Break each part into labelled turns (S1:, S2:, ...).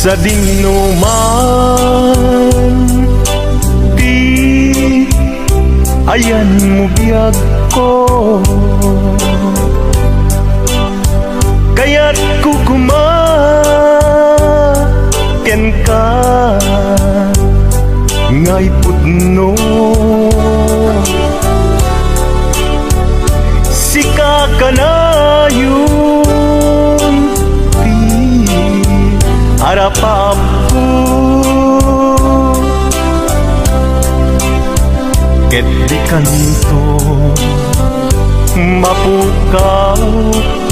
S1: sa dinuman, di ayan mo biyag ko, kaya't kukumaken ka ngay pudno. Sika ka na yun, di harapap ko, ket di kanto mapukaw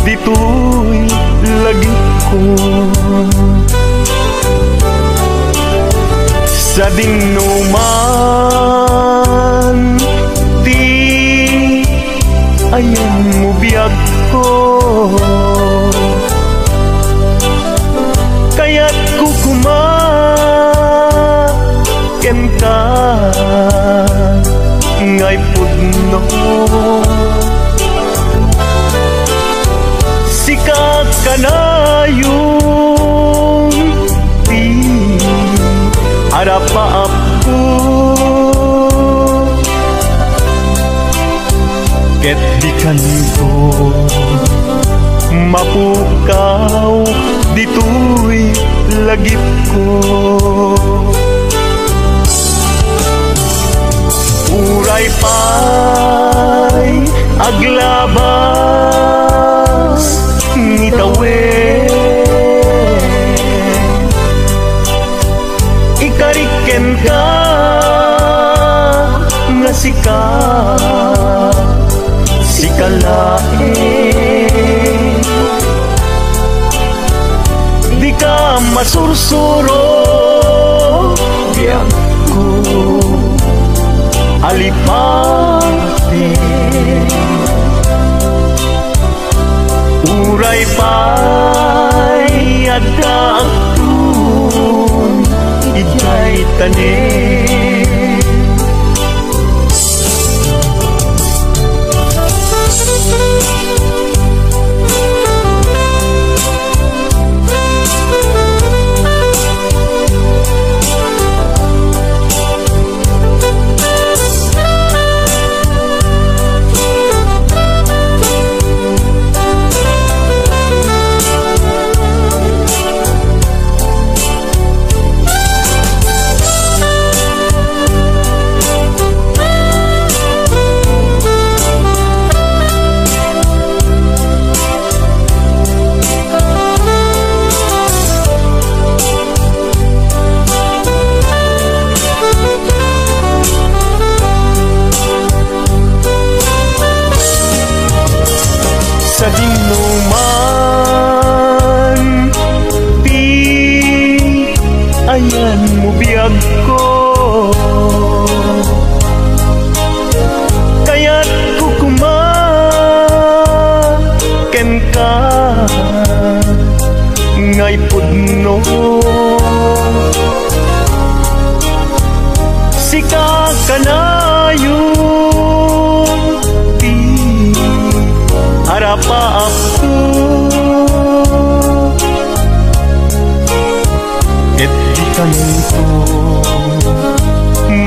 S1: dito'y lagi ko. Sa dinuman, di ayan mo biyag ko, kaya't kukumaken ka ngay pudno. Sikat ka na yung di harapap ko, ket di kanto mapukaw dito'y lagip ko. Uray pa'y aglabas ngitawen, ikariken ka nga sikalain, di ka masursuro biyag ko alipate. Uray pa'y adakun ijay tanin, sa dinuman, di ayan mo biyag ko, kaya't kukumaken ka ngay pudno. Sika ka na yung di harapap ko, ket di kanto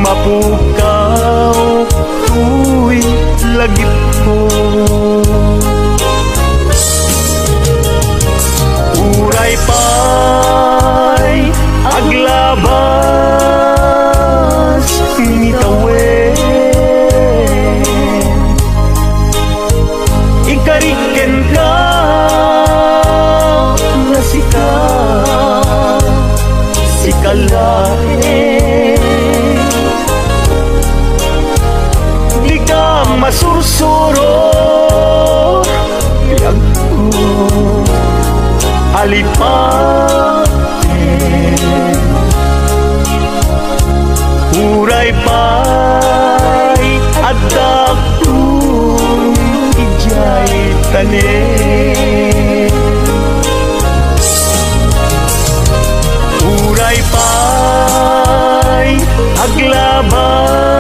S1: mapukaw tu'y lagip ko. Uray pa'y aglabas ngitawen, ikariken ka nga sikalain, di ka masursuro biyag ko alipate. Uray pa'y adakun ijay tanin, uray pa'y aglabas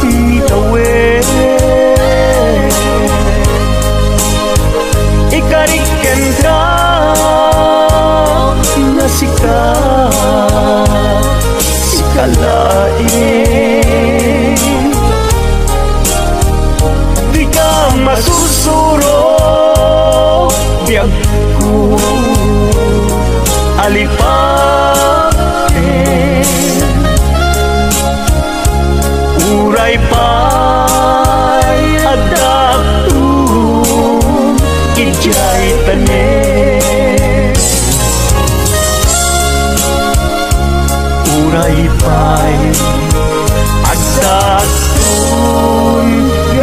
S1: ngitawen, ikariken ka ko alipate uray pa'y adaptun ijay tanen uray pa'y adaptun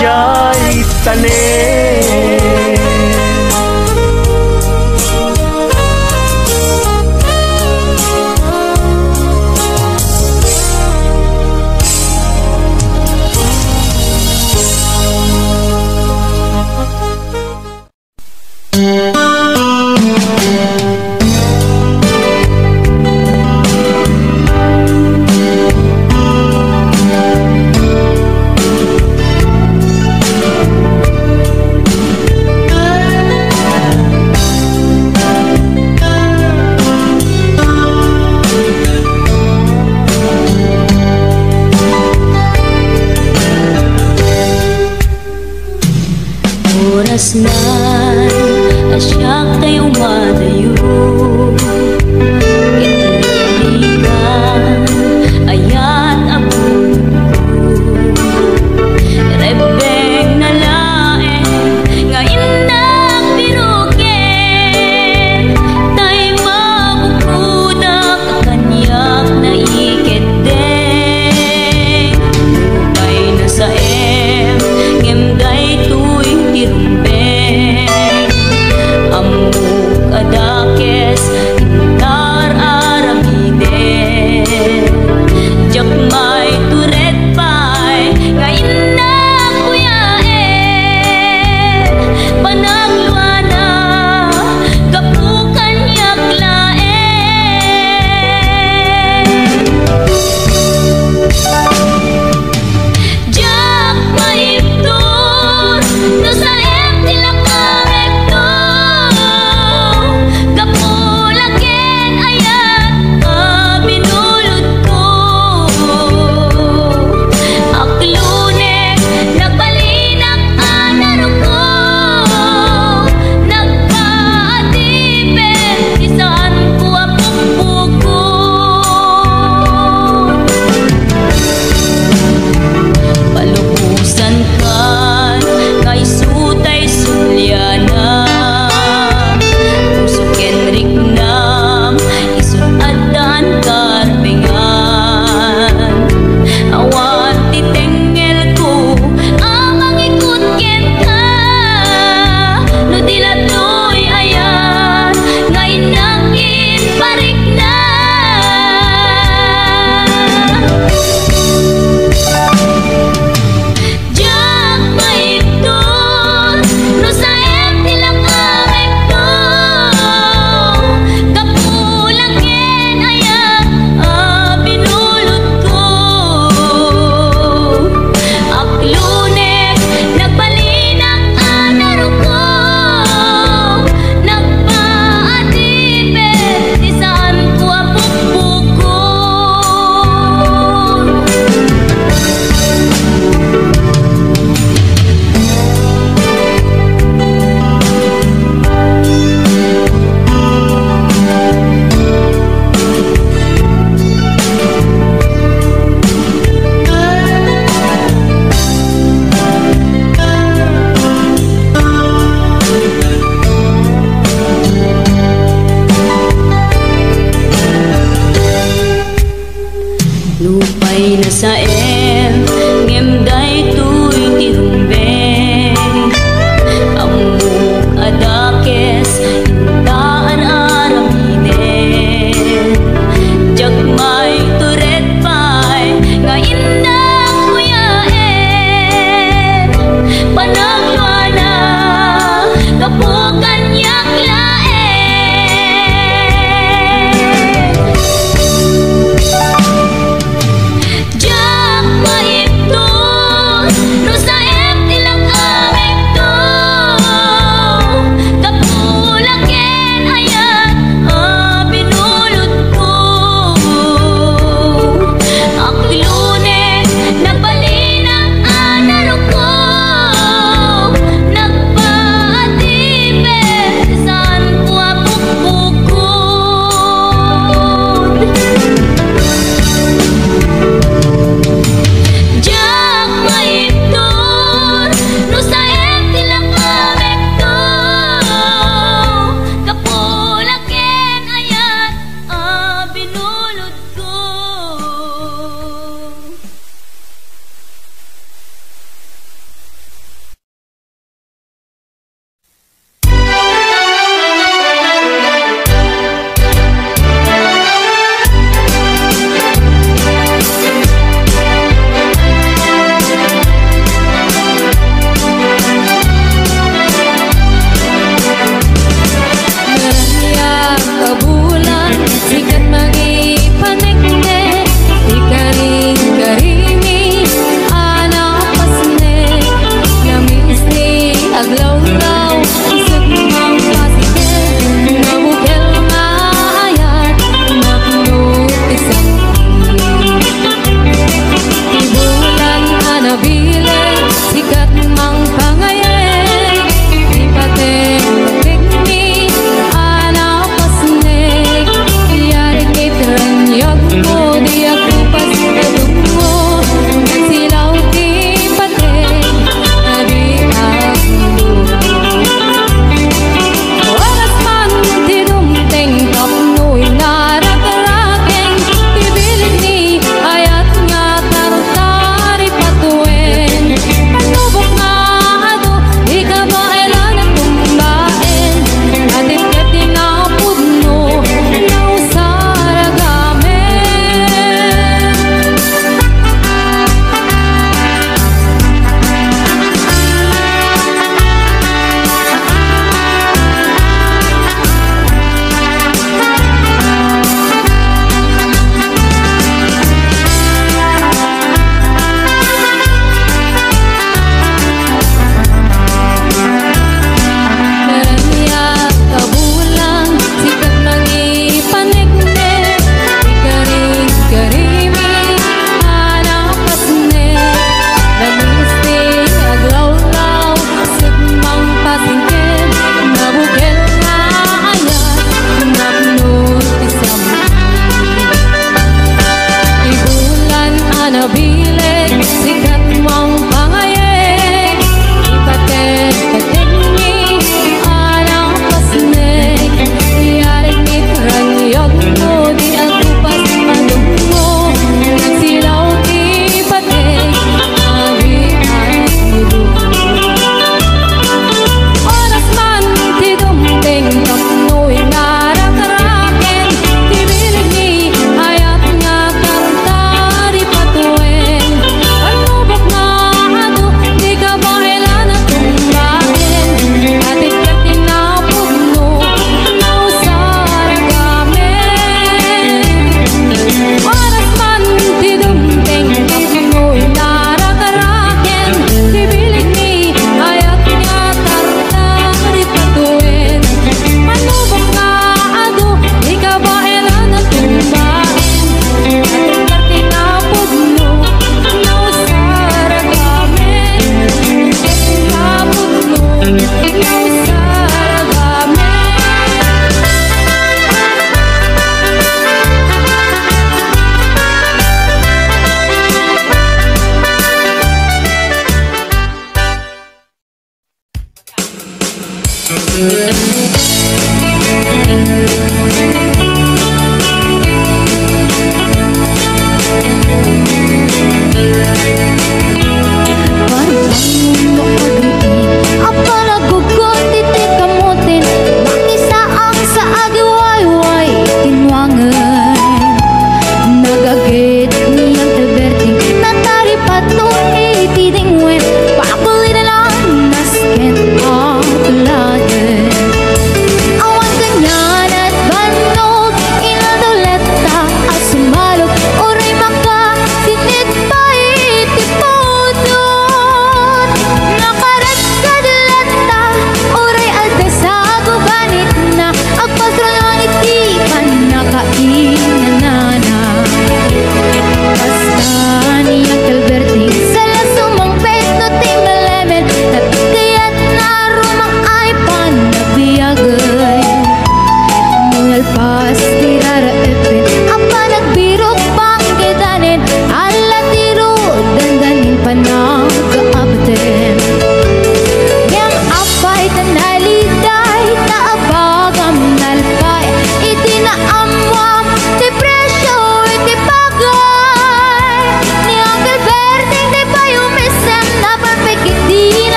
S1: jay tanen.
S2: Oras na'y asyak tayo madayo Italikan, ayat abong rebeng na lae ngayon na pinukin tay mabukudak kanyak na iketeng upay na sa ngimday tuy tirumbeng amuk adakes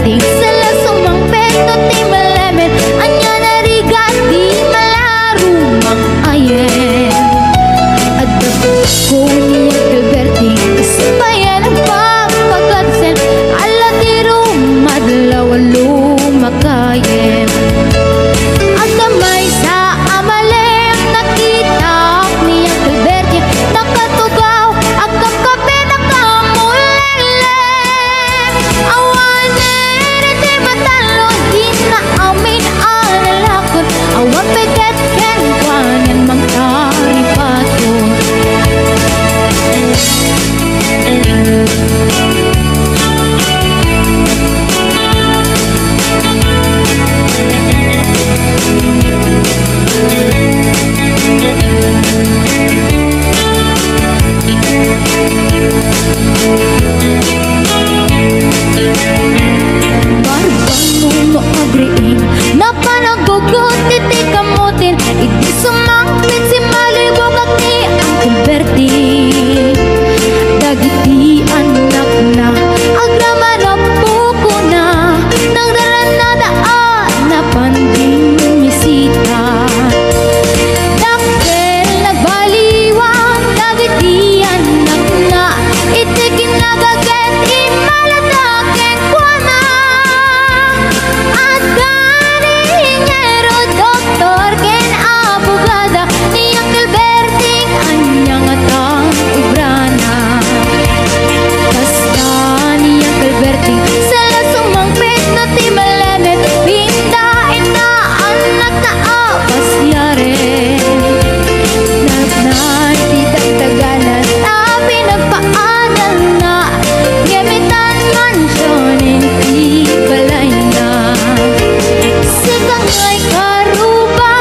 S3: Alberti sala sumangpet no ti malemet anya narigat di malarumang ayen adagos ko ni Alberti kasabayan ang pagpagkadsen ala ti rumadlaw lumakayen at damay sa amalem nakita ni Alberti nakatugaw ang kakape nakamulele awan di matalo di na amin alalakot awan peget ken kwanen mangtaripato Barbang mo agriin na panagugot iti kamutin iti sumangpit si malibog at ni Alberti dagiti anak na agrama na puko na nagdaranadaan na panding misita dakkel nagbaliwang dagiti anak na iti kinagaget imaladaken kwa na at ganingero doktor ken abogada ni Alberti anyang atang ubrana basta ni Alberti sala sumangpit na ti malemet pindain na anak na apas yare nagnan ti dagdaganan na pinagpaanan na gamitan mansyonin ti balay na sikangay karuba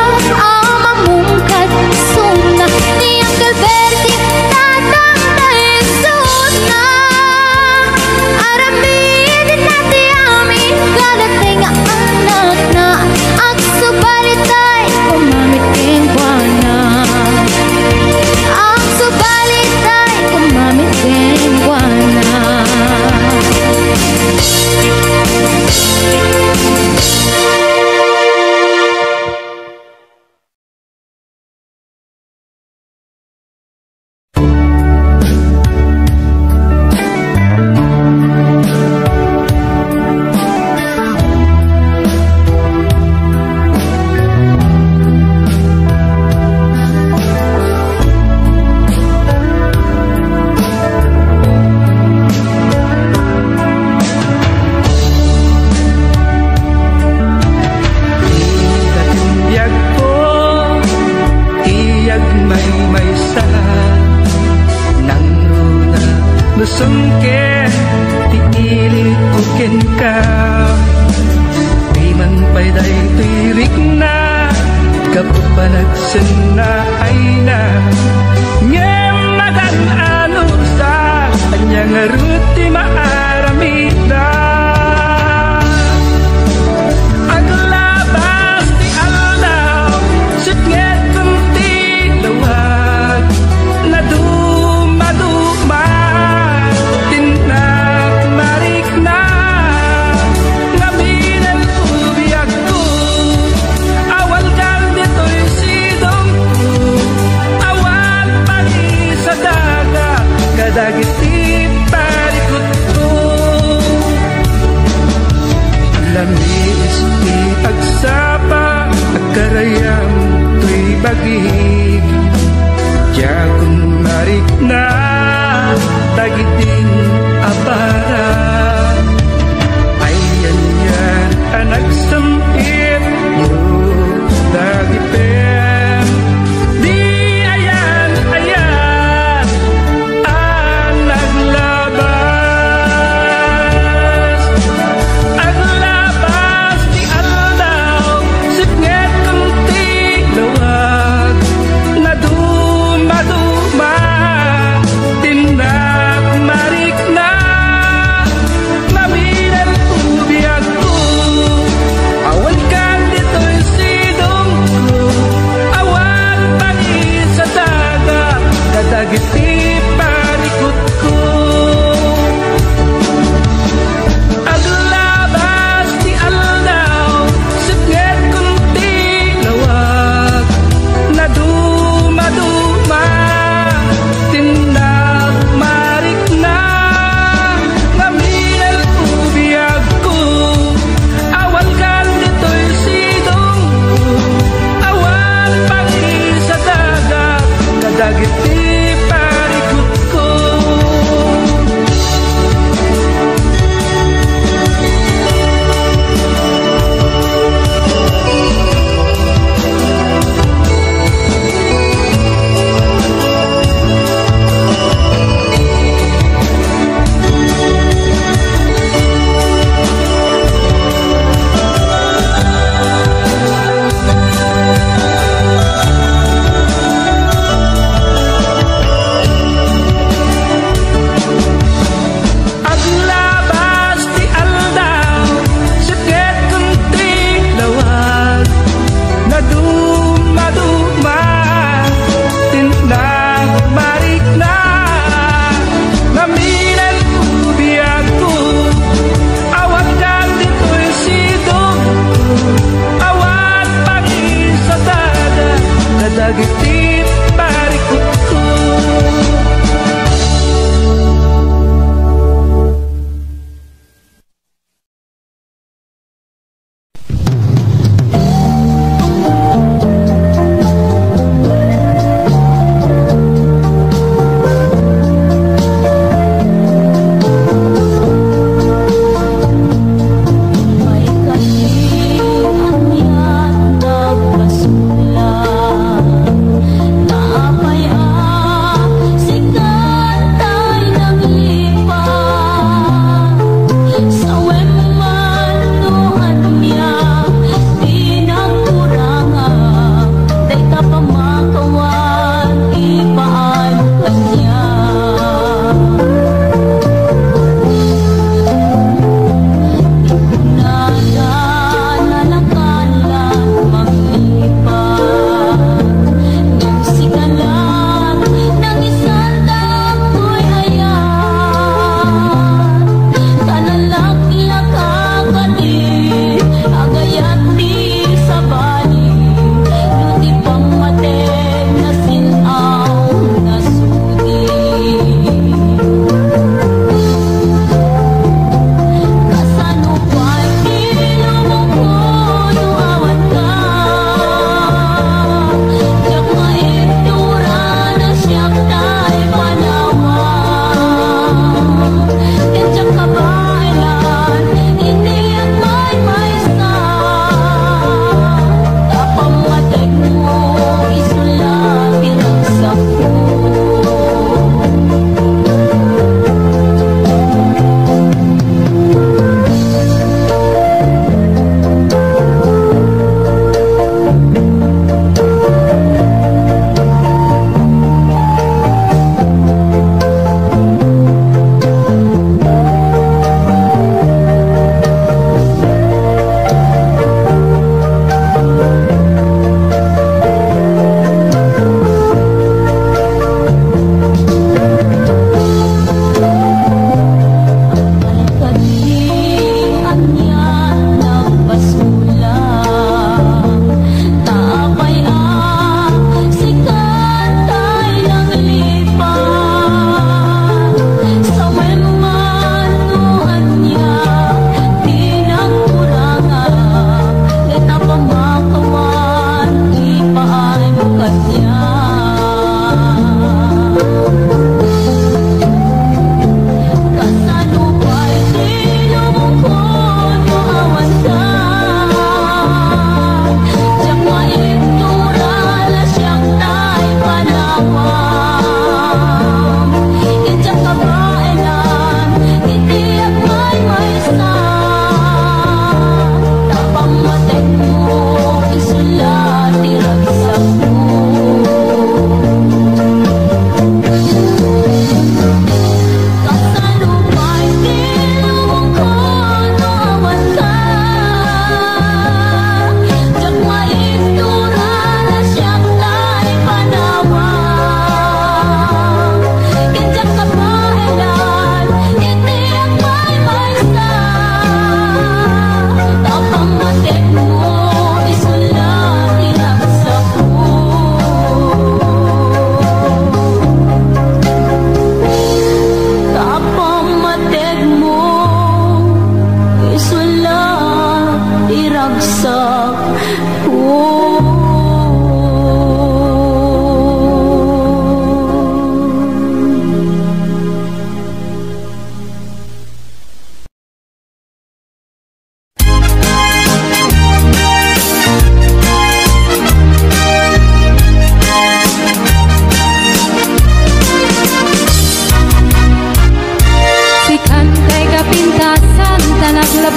S3: amamungkat suna ni Alberti tatang taisot na aramid nati amin kadating anak na ag subalitay kumamit ken kuana ag subalitay kumamit ken kuana
S1: Katindiag ko, iyag may sa nang runa nusungken ti ilit uken ka di man payday tirik na kapapanagsen na ay na ngem magan anusa anyang aruti maaramida aglabas ti alaw sitnget kunti lawag na dumaduma tinak marik na ngaminan ubiyag ko awal kal dito'y sidong ko awal pagi sa daga kadagiti parikot ko lamis ti agsapa agkarayam to'y bagig Diakon marik na dagiting apara ayan yan anak sempit yo dagipen di ayan anak labas di aldaw sipnget kunti lawag na dumaduma tindak marik na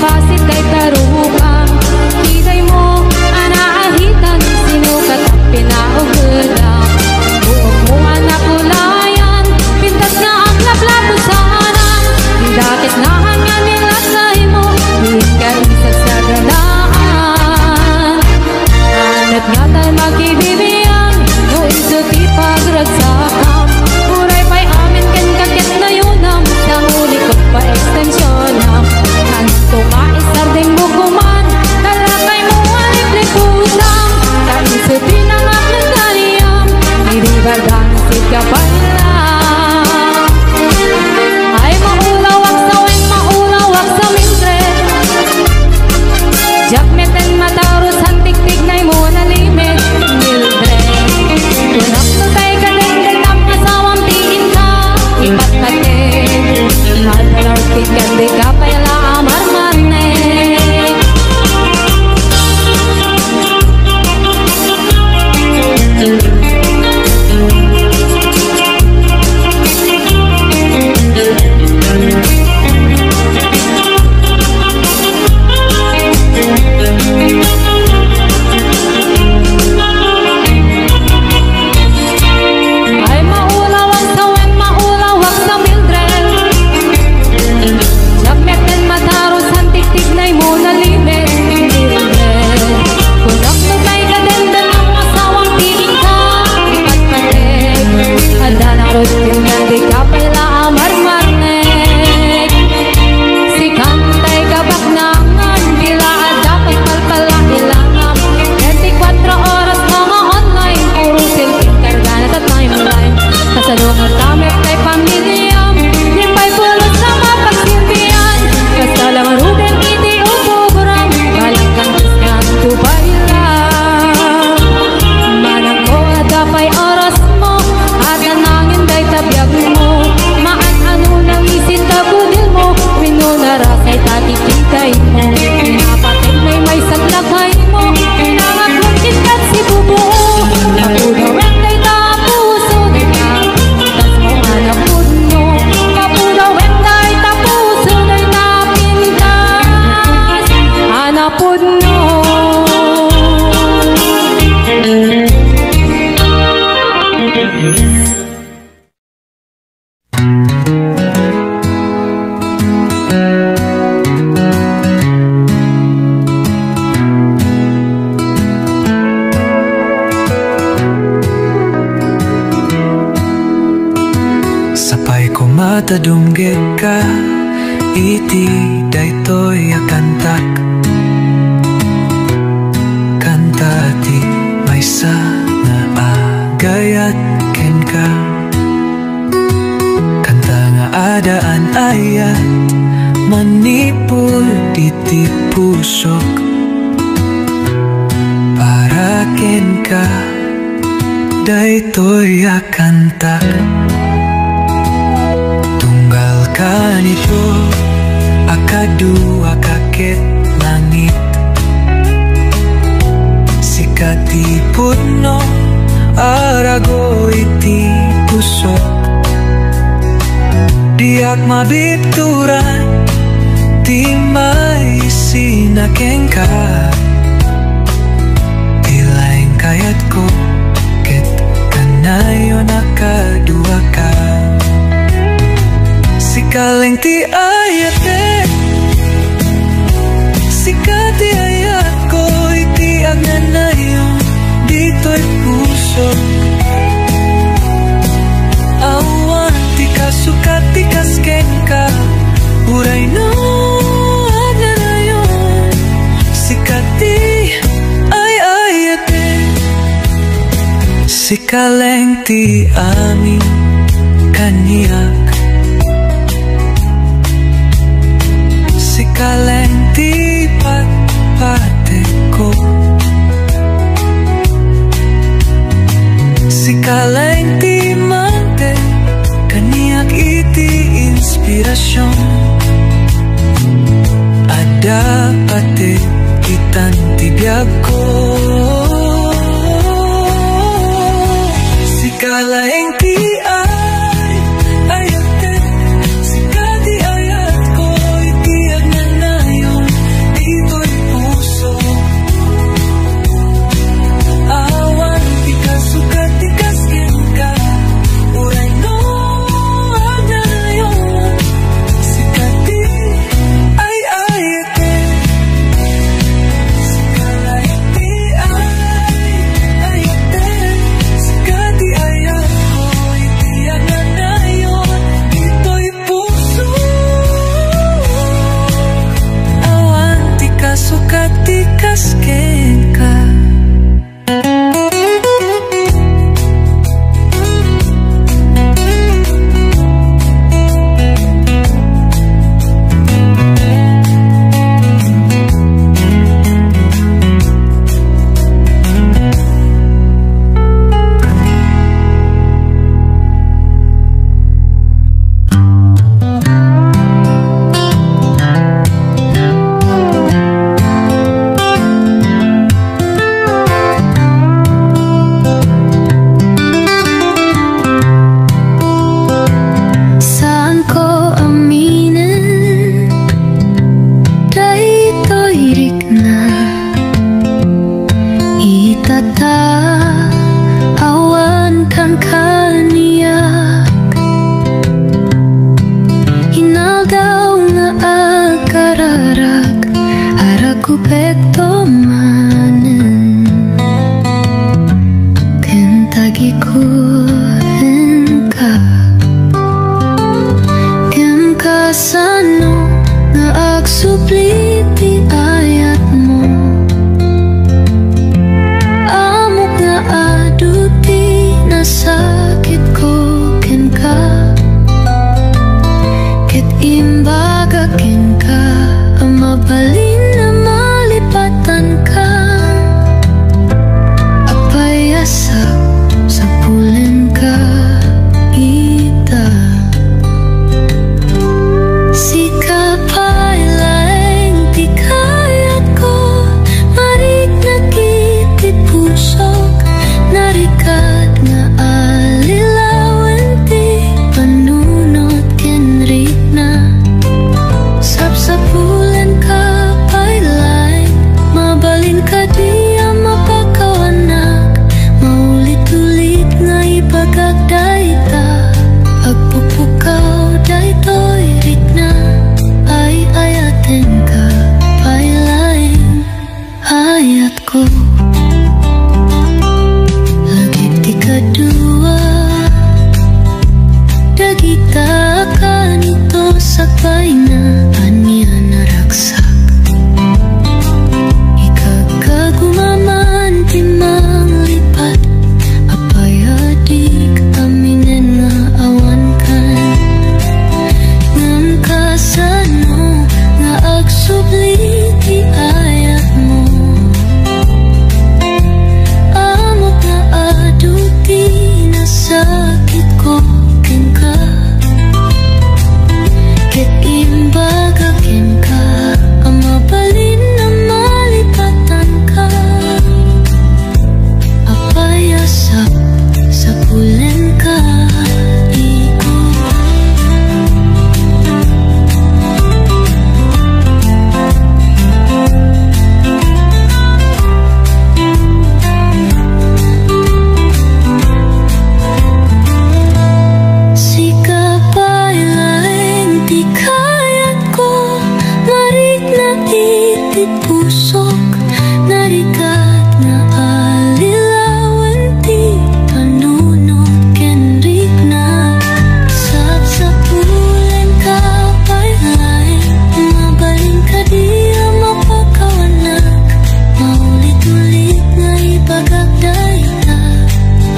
S3: basit kay karuhang Kiday mo, anaahitan sinukat at pinaugulang Buog mo anak ulayan, pintas nga ang lablabo sana Didakit na hangyan nilasay mo, diin ka isag sa galaan Anat nga tayo magkibibiyang, no insuti pagragsakam Uray pa'y amin ken kakit na yun ang tangulikot pa ekstensyon Kanto maisar ding bukuman, talakay mo alip-liputang Kaisuti ng aklat kaniyam, iribagang siga pa lang Ay maulawak sa weng maulawak sa mindred Jakmeten matarus hantik-tik na'y mo na limit Mildred Tunak na tayo kadeng-deng ang asawang tiin ka Ipat na kin Hadalawit kikandi ka pala amar-marnek Ay maulawak sa weng maulawak sa Mildred Jakmeten matarus hantik-tik na'y mo na limit Mildred Kunak na tayo kadenden ang asawang tiin ka Ipat patek Handa na rotin nga di ka pala amar-marnek Si kantay kabak nangan Bila dapat palpala ilangan 24 oras mga online Puro silping karganat at timeline Kasalungan kami kay pamilyam Di pa'y pulot sa mapagsilbihan Basta lang ruden iti upuguram Balang kang kiskan tubay lang Manang ko adapay oras mo At anangin day tabiyag mo Maan-ano nang isin tabudil mo Winunarasay tatikitay mo Pinapatig may saglagay mo Pinangatlong kitkat si bubuo Kapudawin kay tapuso Di napintas mo anapud mo Kapudawin kay tapuso Di napintas anapud mo
S4: Sapay ko matadumgit ka Iti daytoy akantak Kanta ti may sana agayat ken ka Kanta nga adaan ayat Manipul iti pusok Para ken ka Daytoy akantak Tunggal ka nito Akadua kakit langit Sikatipod no Arago iti pusok Diak mabituran Di may sinakeng ka Ilaing kayat ko Ket kanayo nakadua ka Sikaleng ti ayate Sikati ayat ko iti agnanayon Dito'y puso Awan ti kasukat ti kasken ka Uray no agnanayon Sikati ay ayate Sikaleng ti aming kaniyak Sikaleng ti patpate ko Sikaleng ti mante Kaniyak iti inspirasyon Ada pati itan ti biyag ko Sikaleng ti ayate Sikati ayat ko iti agnanayon
S3: kupekto manen kentagiku engka Emka sano nga agsupliti ayatmu Amok nga aduti na sakit ko kenka Ket imbaga kenka mabalin na malipatan ka Apayasak sa pulen ka ita Sika pailaeng di kayat ko Marik nakitit pusok Narikat nga alilawan ti panunot kenrik na Sapsapulan ka pailaeng Mabalin ka di ang mapakawanak Maulit-ulit nga ipagagdaita Agpupukaw daytoy rit na Ay ayaten ka pailaeng ayat ko Lagi di kadua Dagita akan ito sakbay na Anya naraksak Ikagagumaman di manglipat Apayadik aminen nga awan kan Ngam kasano nga agsubli ti ayat mo Amok nga aduti na sakit ko kenka Ket imbaga kenka ang mabalin na malipatan ka Apayasak sa pulen ka iko Sika pailaeng di kayat ko Marik na itit pusok Narikat nga alilawan ti panunot kenrik na Sapsapulan ka pailaeng Mabalin ka di ang mapakawanak Maulit-ulit nga ipagagdaita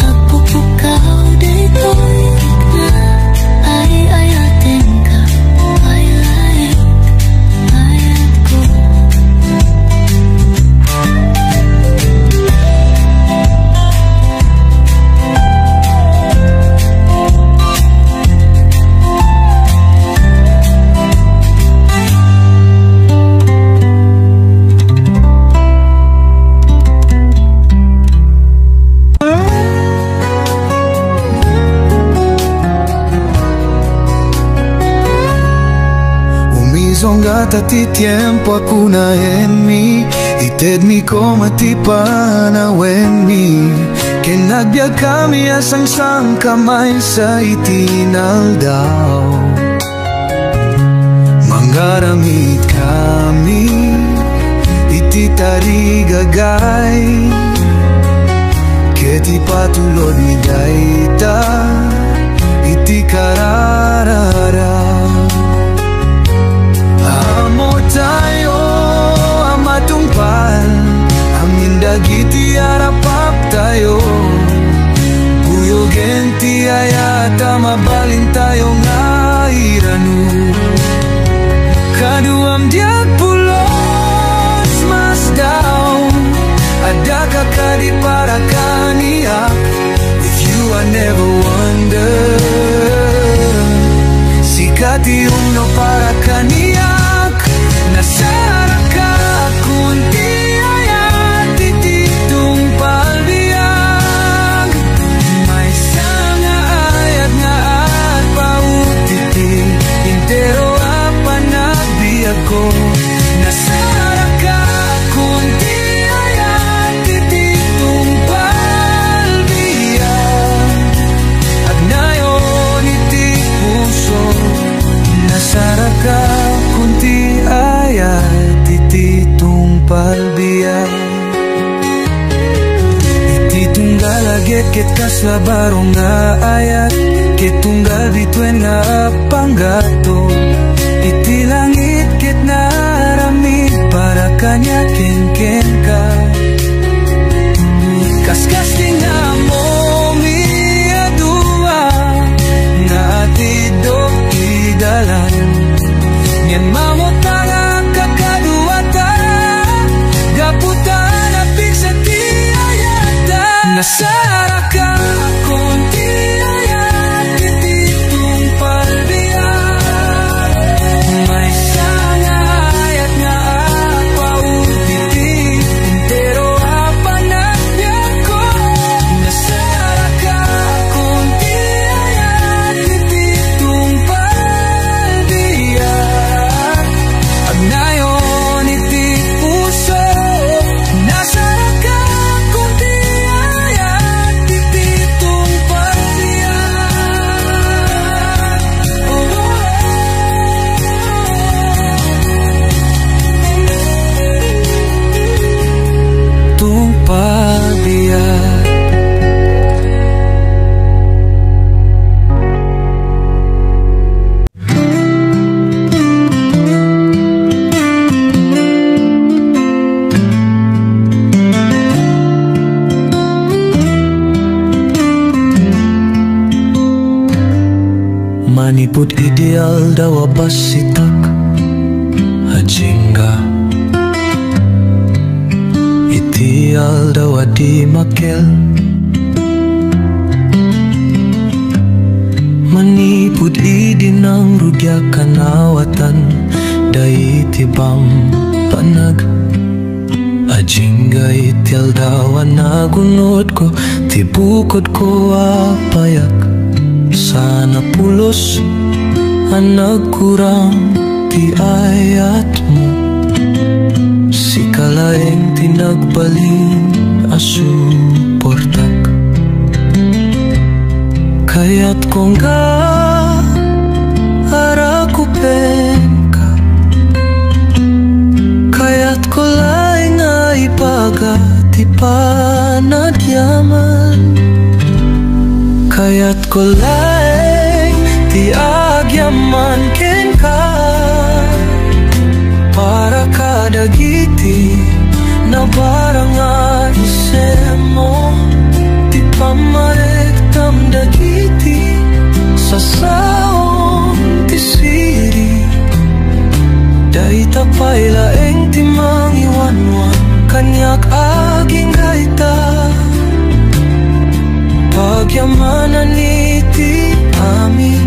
S3: Agpupukaw daytoy na Ay ayaten ka pailaeng ayat ko
S5: Umizongata ti tiempo akuna en mi Ited mi como ti panawen mi Kinagbiag kami asang-sang kamay sa itinaldaw Mangaramit kami iti tarigagay Keti patulod mi dayta iti kararara Amo tayo amatungpal Amin dagiti arapap tayo Buyogen ti ayata mabalin tayo nga iranu Kaduam diag pulos mas down Ada kakadi para kaniak With you I never wonder Sikati uno para kaniak Nasaraka kunti ayat tititong palbiag May sanga ayat nga at pautiti Intero apanagbiag ko Nasaraka kunti ayat tititong palbiag Agnayon iti puso Nasaraka kunti ayat tititong palbiya. Iti tunggal agit ket kaslabaro nga ayat, ket tunggal bituen nga panggato. Iti langit ket naramid para kanya ken ka. Kaskas tingamo mi adua nga atidok idalan. Ngan mamotanga kakaduata gaputan apik sa tiayata. Nasaraka konti ayat ititong palbiya. May sana ayat nga apautiti pero apanak niya ko. Nasaraka konti ayat ititong palbiya. Agnayon iti puso nasaraka konti ayat ititong palbiya. Tung palbiya. Maniput ideal daw abasitak ajinga. Ideal daw adi makel. Maniput idinang rugya kanawatan dai tibam panag. Ajinga itial daw nagunod ko tibukod ko apayak. Sana pulos ang nagkurang ti ayat mo. Si kalaeng tinagbaling asuportak. Kaya't kung ka arakupen ka, kaya't ko laing nga ipaga ti panadyaman. Kaya't ko laing ti agyaman ken ka. Para kadagiti na barangan isemo ti pamarektam dagiti sa saong ti siri. Dahil tapay laeng ti mangiwanwan kanyak aging gaita. Pagyamanan iti amin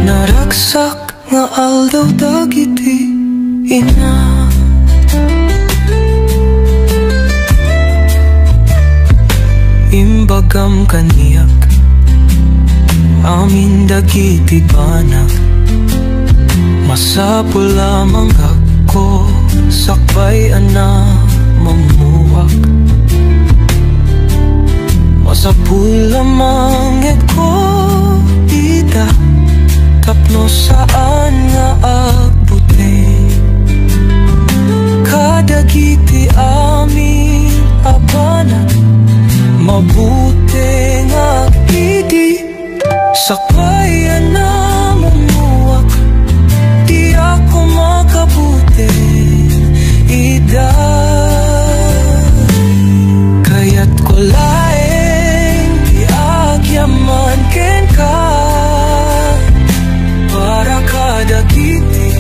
S5: naraksak nga aldaw dagiti ina. Imbagam kaniyak amin dagiti banak. Masapul lamang ako sakbay ana mamuwak. Masapul lamang ko ida tapno saan nga agbuti. Kadagiti amin abanat mabuti nga idi. Sakbayan na mumuwak di ako makabuti ida. Kaya't ko laeng di agyaman ken ka. Para kadagiti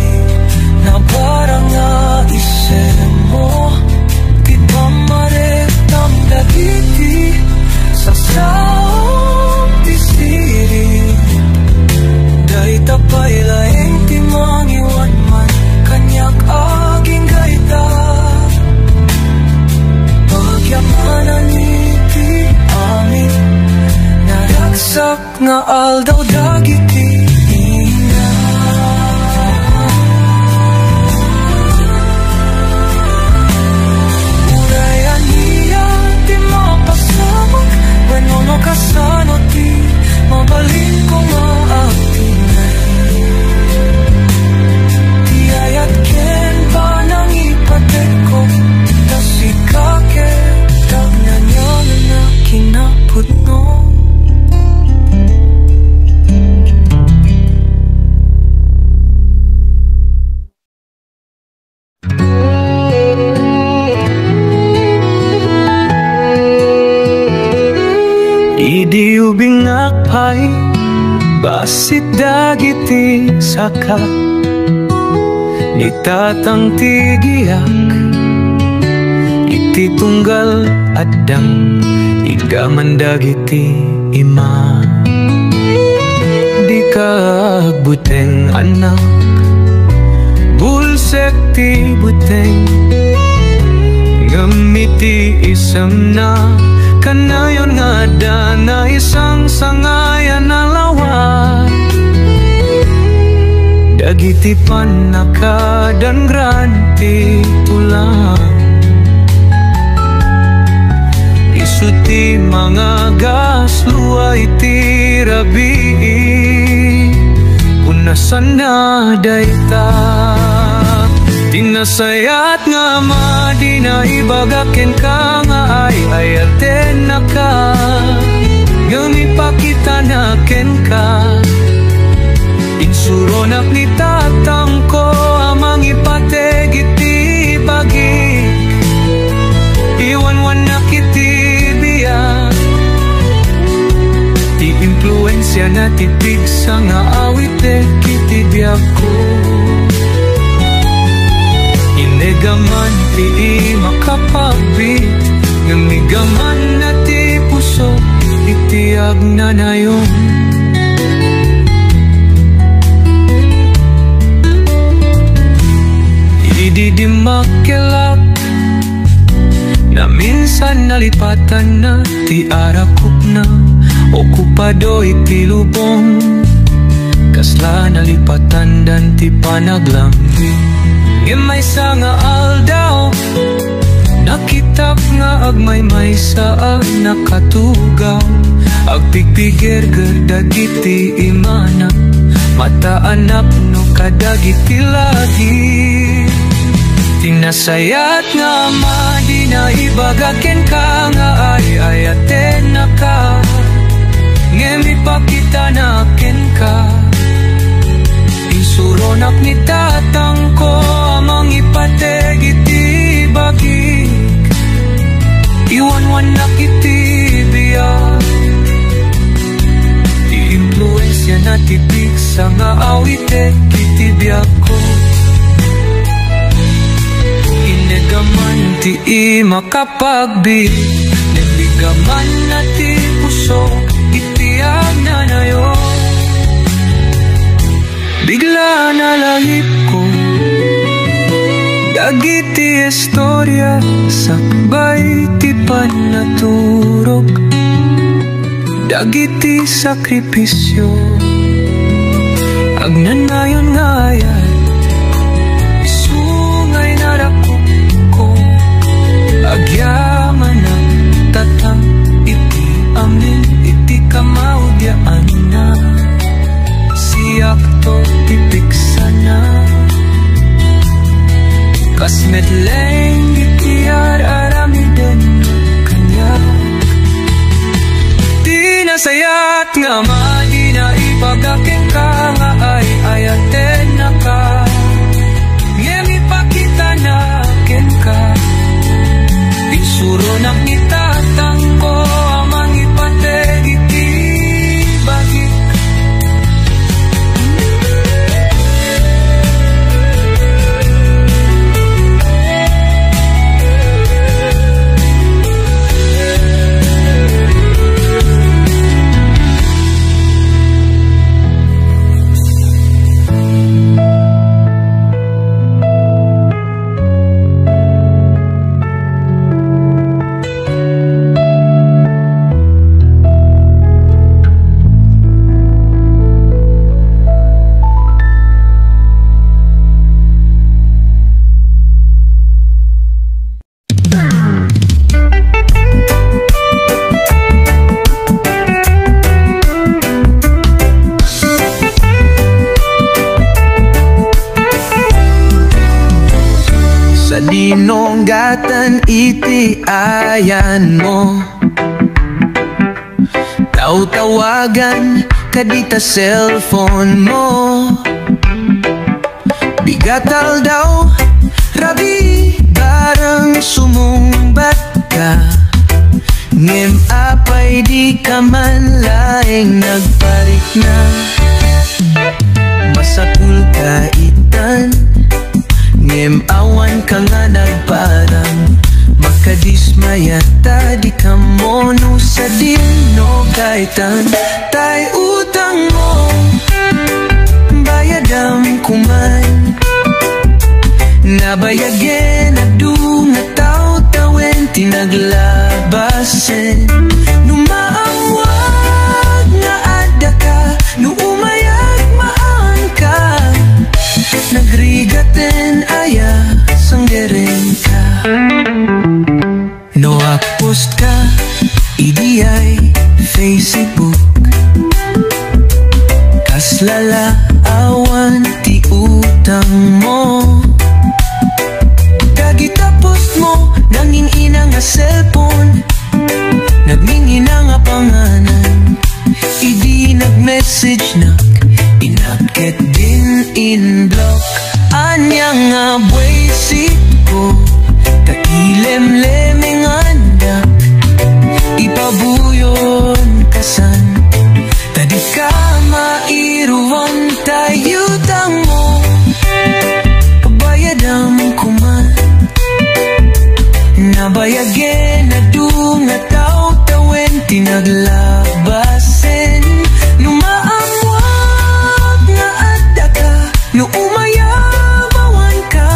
S5: buhay basit dagiti saka ni tatang tigiyak iti tunggal adang igaman dagiti ima di kagbuteng anak bulsek ti buteng ngamiti isam na kanayon nga da na isang sangayan na lawat dagiti panakadan granti ulang isuti mga gas luay ti rabi unasan na dayta tinasayat nga di na ibagakin ka nga ay ayaten na ka ngumipakita na ken ka insuronak ni tatang ko amang ipateg iti bagik iwan-wan na kiti biya ti impluensya na tipig sa nga awite kiti biyak ko inegaman ti makapabit ngamigaman na ti puso itiag na nayon ididimakilak na minsan nalipatan na ti arakop na okupado iti lubong kasla nalipatan dan ti panaglambi ngimay sa nga aldaw nakitap nga agmay-may sa nakatugaw agpigpigir dagiti imana mataanak no kadagiti lagi tinasayat nga di na ibagaken ka nga ay ayaten na ka ngemipakita na ken ka insuronak ni tatang ko amang ipateg iti bagik iwan-wan na kiti biyak ti impluensya na tipik sa nga awite kiti biyak ko inegaman ti makapagbit nebigaman na ti puso itiag na nayon bigla nalahip ko dagiti istorya sakbay ti panaturok dagiti sakripisyo agnanayon ngayan isungay narakop ko agyaman ang tatang iti amin iti kamaudyaan na siyak to tipiksa na kasmet leng iti aramiden kanya tinasayat nga di na ipagakin ka nga ay ayaten na ka ngemipakita na ken ka insuronak ni tatang ko amang ipateg iti bagik Dinonggatan iti ayan mo taw-tawagan kadita cellphone mo bigatal daw rabi barang sumumbat ka Ngem apay di ka man laing nagparik na. Masakul ka itan, ngem awan ka nga nagparang. Makadismaya ta di ka mono sa dino kaitan. Tay utang mo bayadam kuman, nabayagin at dumataw tawen tinaglabasin. Numaamwag nga ada ka, nuumayag maan ka, nagrigaten aya sanggerin ka. No post ka, idiyay Facebook, kaslala awan ti utang mo. Kagita post mo, nanging ina nga cellphone, nagmingina nga panganan, idi nag-message na, inakit din in-block. Anya nga buwisit ko, kailem-leming andak, ipabuyon kasan, tadi ka mairuwan tayo tang mo, pabayadam kuman, nabayagin na dumataw tawen tinaglabasin. Numaamwag nga adda ka, nuumayabawan ka,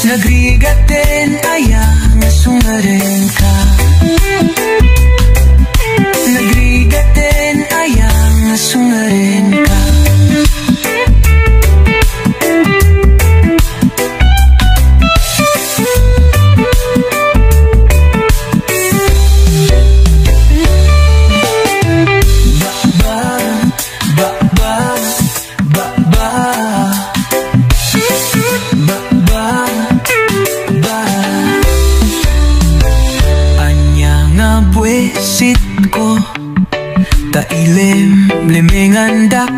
S5: nagrigaten aya nga sungaren ka, nagrigaten aya nga sungaren ka. Buwisit ko, tailem-leming andak.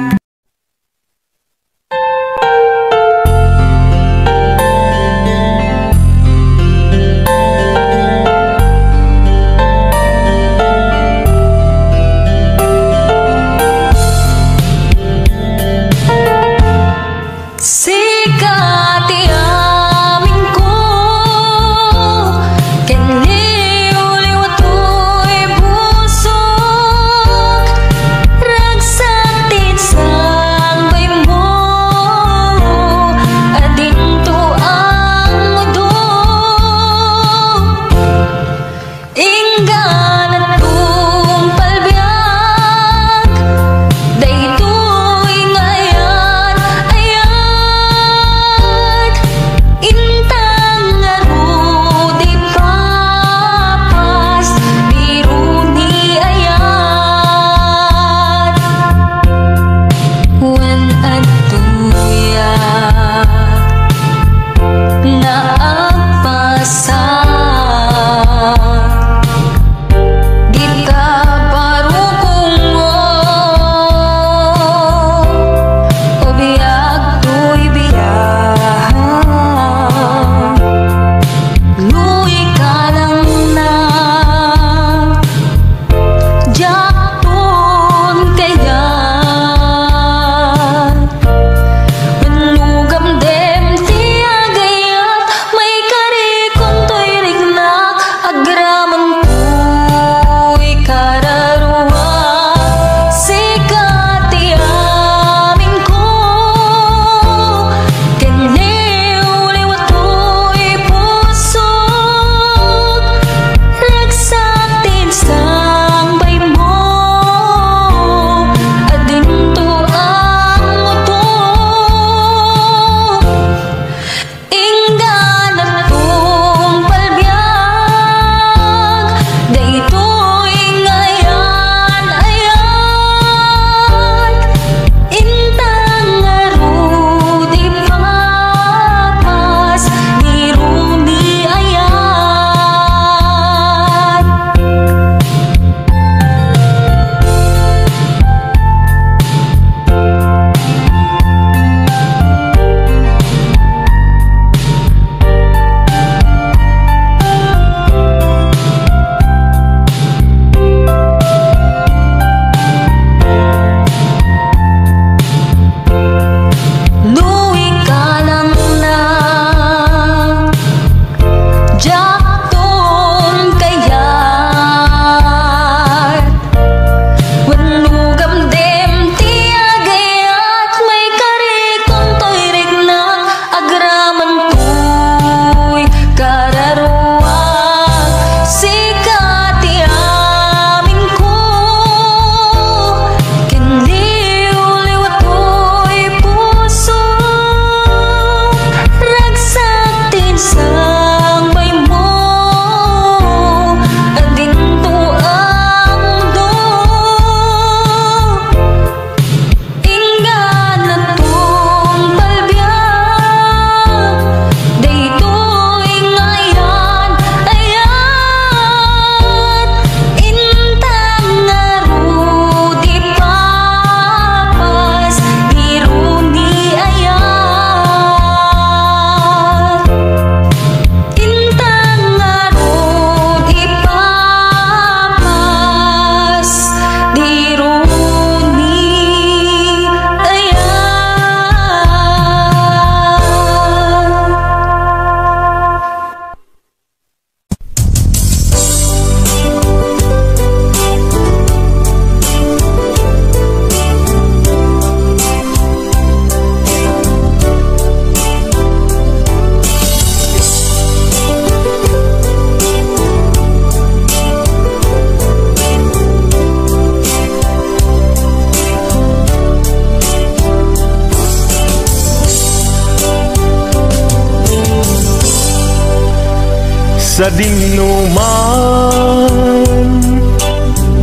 S6: sa dinuman,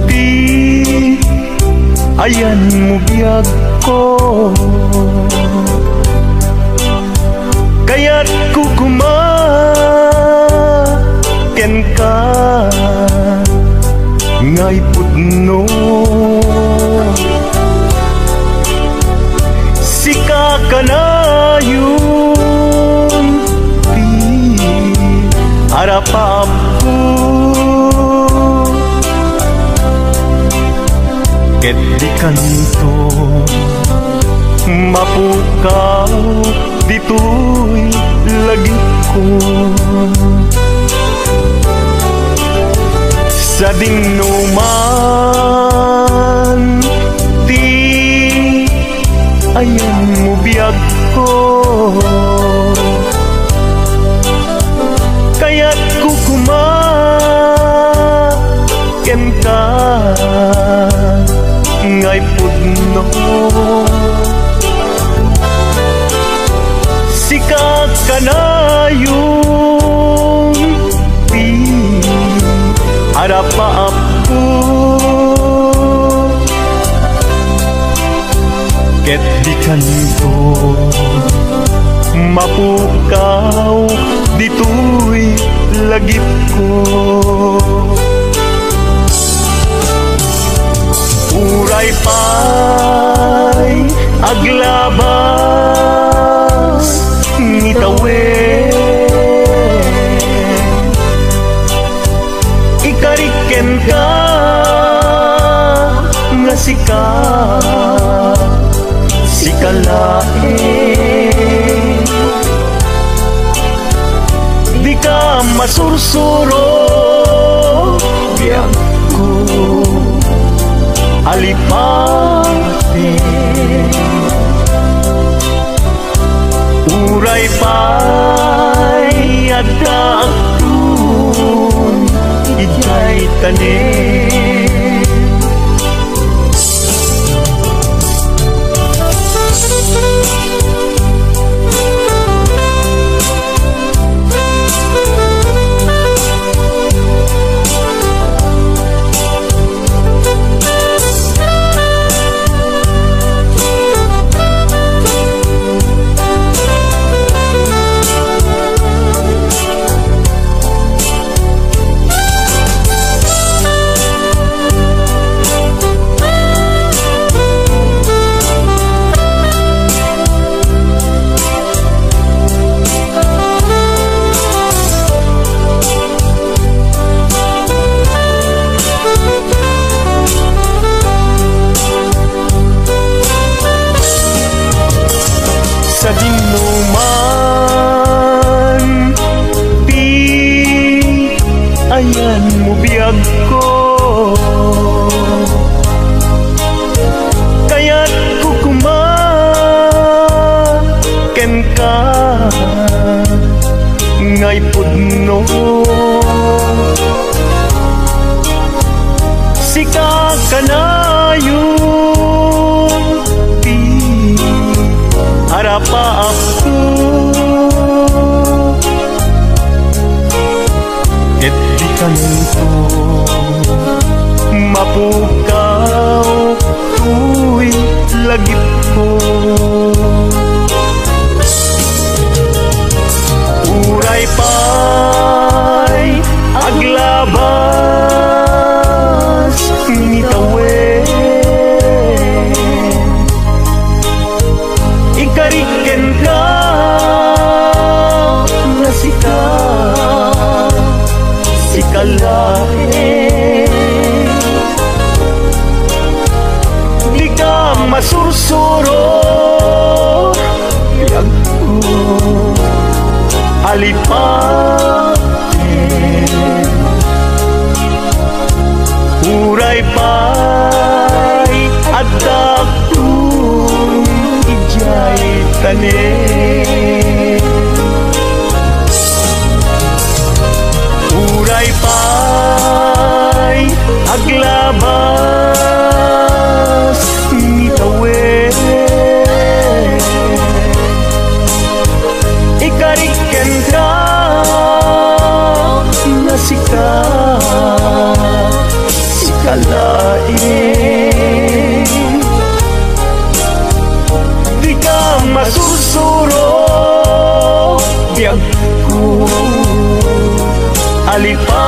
S6: di ayan mo biyag ko, kaya't kukumaken ka ngay pudno. Sika ka na yun, di harapap ko, ket di kanto mapukaw dito'y lagi ko. Sa dinuman, di ayan mo biyag ko, kaya't kukumaken ka ngay pudno. Sika ka na yung di harapap ko, ket di kanto mapukaw dito'y lagip ko. Uray pa'y aglabas ngitawen, ikariken ka nga sika sikalain, di ka masursuro biyag ko alipate. Uray pa'y adakun ijay tanin, sa dinuman, di ayan mo biyag ko, kaya't kukumaken ka ngay pudno. Sika ka na yun, di harapap ko, ket di kanto mapukaw tu'y lagip ko. Uray pa'y aglabas ngitawen, ikariken ka nga sika sikalain, di ka masursuro biyag ko alipate. Uray pa'y adakun ijay tanin, uray pa'y aglabas ngitawen, ikariken ka Di ka masursuro biyag ko alipatin.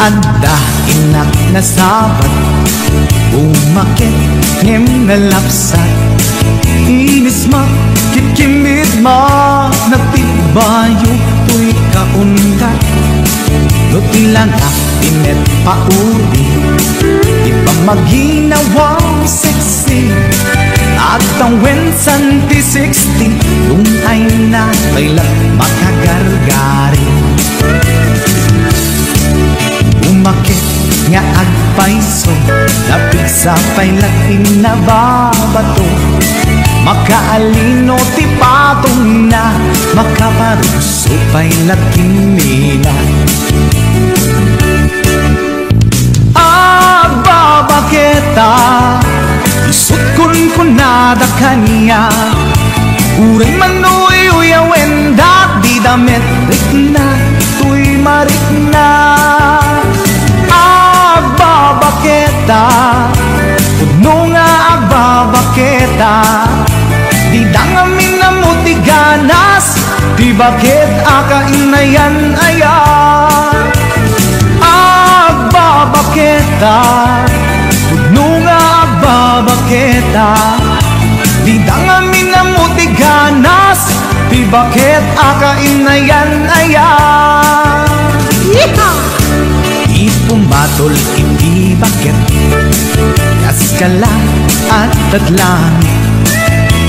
S5: Anda inak na sabat umakit ngem na lapsat inis ma kikimit ma nagtibayo tuy kaunkat nutilang pinet pauri ipamaginawang sexy at ang wensan ti 60 kung ay na kailan makagargari umakit nga agpaiso lapig sa pailatin na babato makaalino ti patong na makaparuso pailatin nila agbabaketa isut kun nada kanya uray manoy uyawenda di damit rikna tuy marikna agbabaketa puno nga agbabaketa di dangamin na muti ganas di bakit akainayan aya agbabaketa puno nga agbabaketa di dangamin na muti ganas di bakit akainayan aya ipumatol iti bakit kaskala at tadlang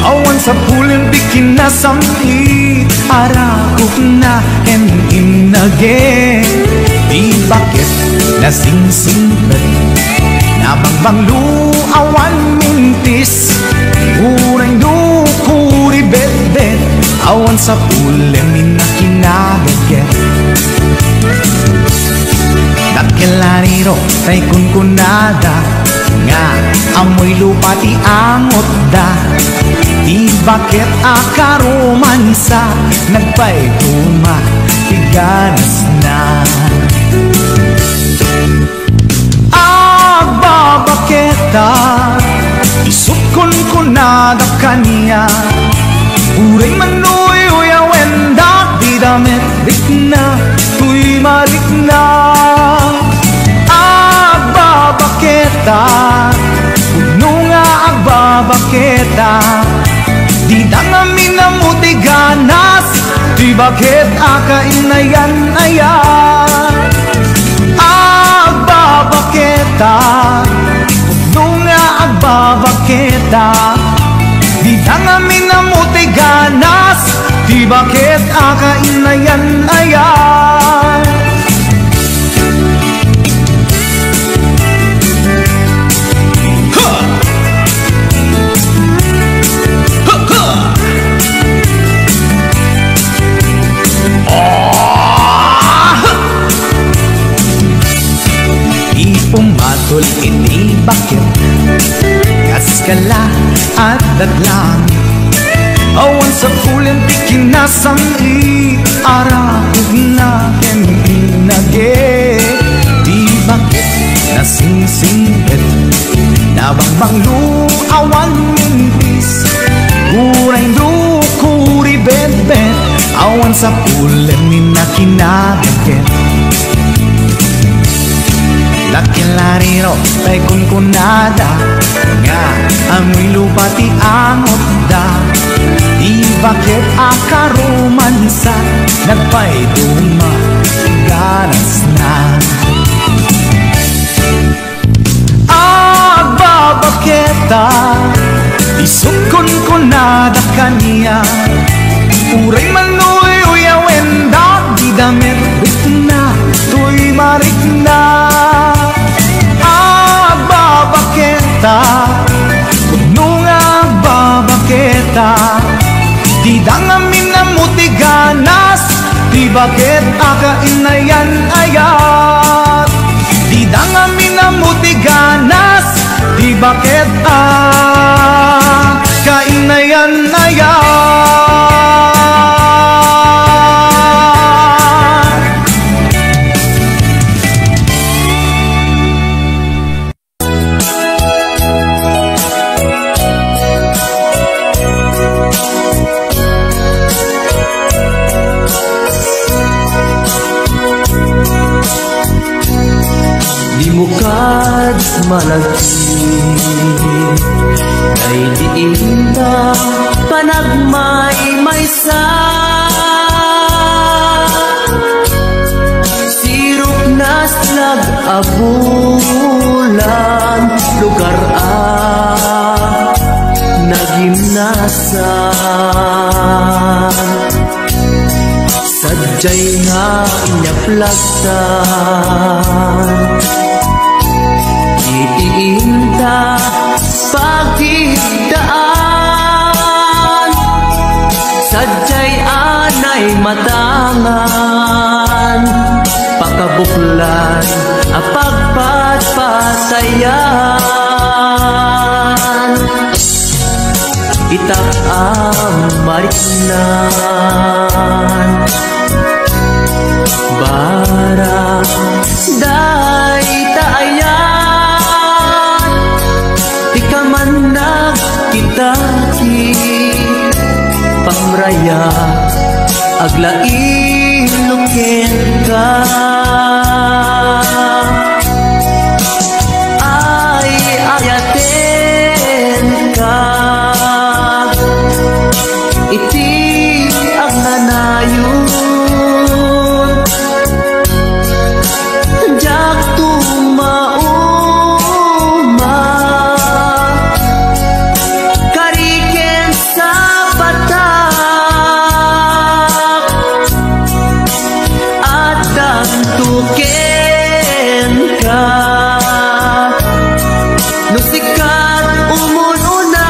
S5: awan sa pulin bikin na samti arakok na and inage di bakit na sing-singpet nabangbang luawan mintis urang dukuri bet-bet awan sa pulin minakinagaget Nakilariro tay kunkunada nga amoy lupa ti amot da di bakit akaromansa nagpay tuma ti ganas na agbabaketa isut kunkunada kanya uray manoy uyawenda di damit rikna tuy marikna agbabaketa puno nga agbabaketa di dangamin na muti ganas di bakit akainayan aya agbabaketa puno nga agbabaketa di dangamin na muti ganas di bakit akainayan aya ipumatol iti bakit kaskala at dadlang awan sa pulin pikin na samli arakog na inage di bakit na sing-singpet nabangbang luawan mintis urang dukuri bet-bet awan sa pulin minakinagaget Nakilariro tay kunkunada nga amoy lupa ti amot da di bakit akaromansa nagpay duma ganas na agbabaketa isut kunkunada kanya uray manoy uyawenda di damit rikna tuy marikna agbabaketa puno nga agbabaketa di dangamin na muti ganas di bakit akainayan ayat di dangami na mutiganas di bakit akainayan ayat
S6: Mukad malagsi ay diinda panagmay-maysa sirok na slag abulan lugar nagimnasan sadyay nga inyaplagtan iinta pagdidaan sadyay anay matangan pakabuklan apagpatpatayan itak ang mariknan barang day taayan ikaman nagkitaki pamraya aglain lukin ka ay ayaten ka iti agnanayon jak tumauma kariken sa batak at dantuken ka nusikat umununa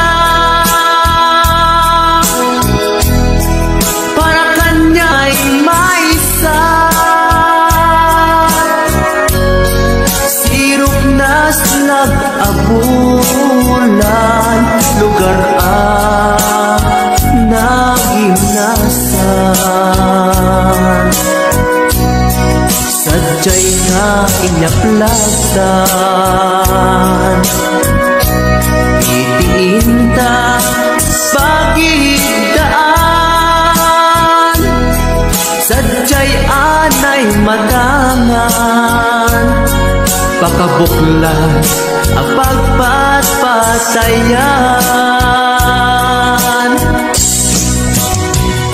S6: para kanya'y maisa sirok na slag abulan lugar nagimnasan sadyay nga inyaplagtan itiinta pagidaan sadyay anay matangan pakabuklan ang pagpatpatayan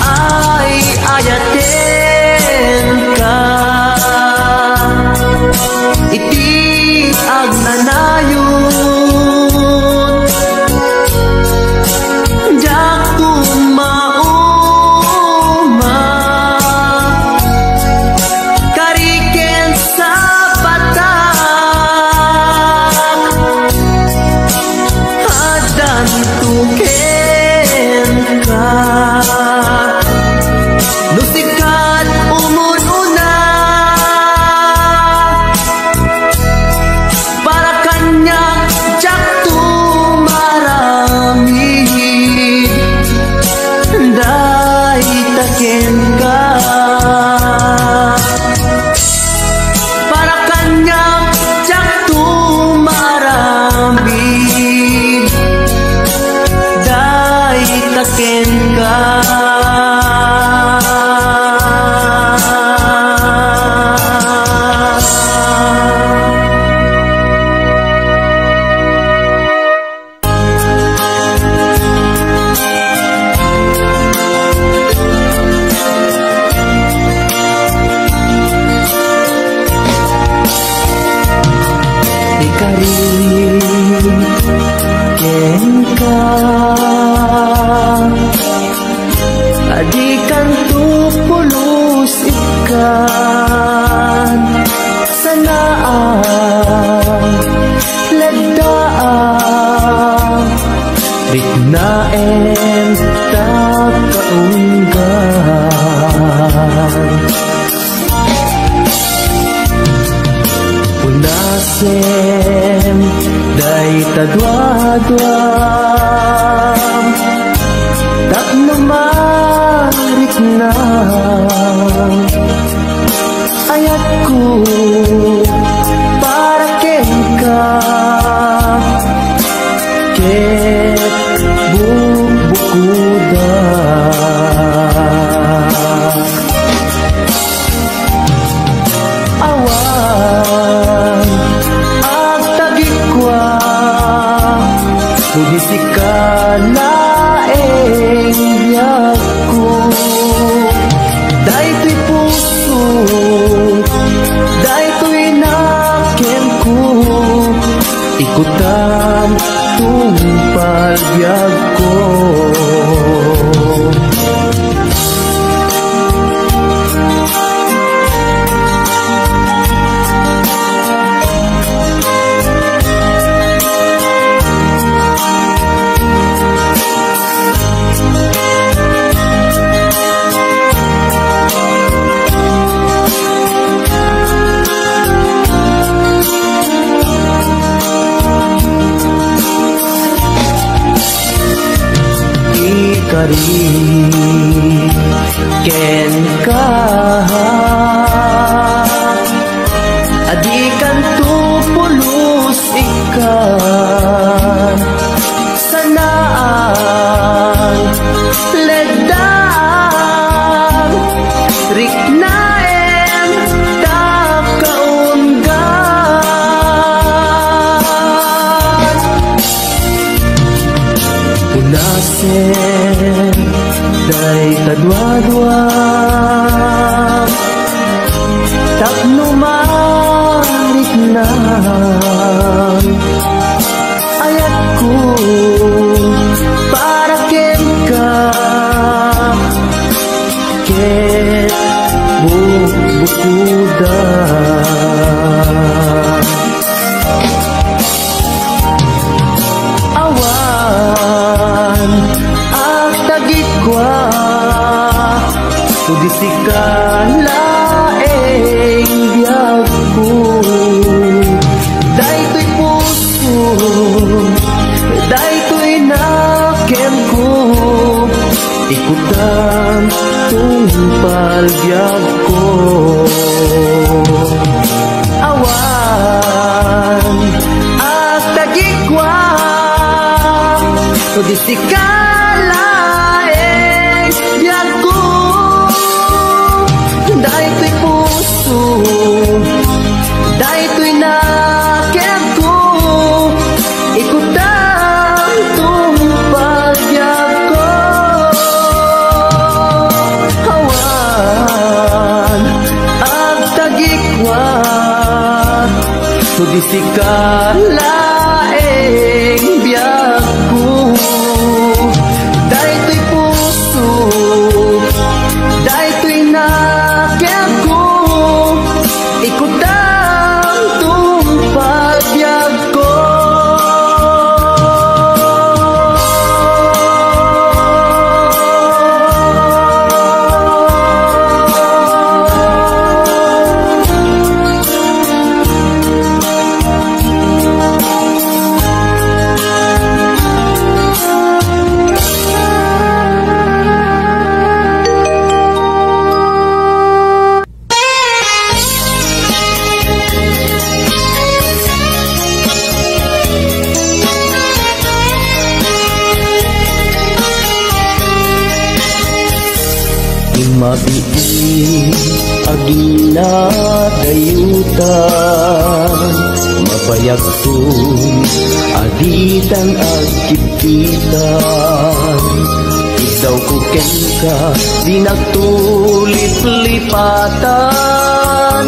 S6: ay ayaten ka iti agnanayon jak tumauma kariken sa batak adan tuken ka nusikat umununa para kanya jak tumaramid day taken ka para kanya jak tumaramid day taken ka ikarin ken ka adikan tupulos ikan sanaan lagdaan bignaen ta kaunggan dwa-dwam tapno marit na ayatku para kenka ket bubukuda awan agtagikwa tugisikala yaku daytoy puso daytoy nakenku ikutan tumpal biag ko ken ka adikan tu pulus ikan sanaan ledang riknaen tak kaunggan unasen day kadwa-dwa tapno marit na ayatku para kenka ket bubukuda awan agtagikwa tugisikala biagku daytoy puso daytoy nakenku ikutan tumpal biag ko awan agtagikwa tugisikala biagku daytoy puso daytoy nakenku ikutan tumpal biag ko awan agtagikwa tugisikala biagku daytoy puso daytoy nakenku ikutan tumpal biag ko mabiin agila dayutan mapayagtun aditan agkipitan ikaw kuken ka di nagtulip-lipatan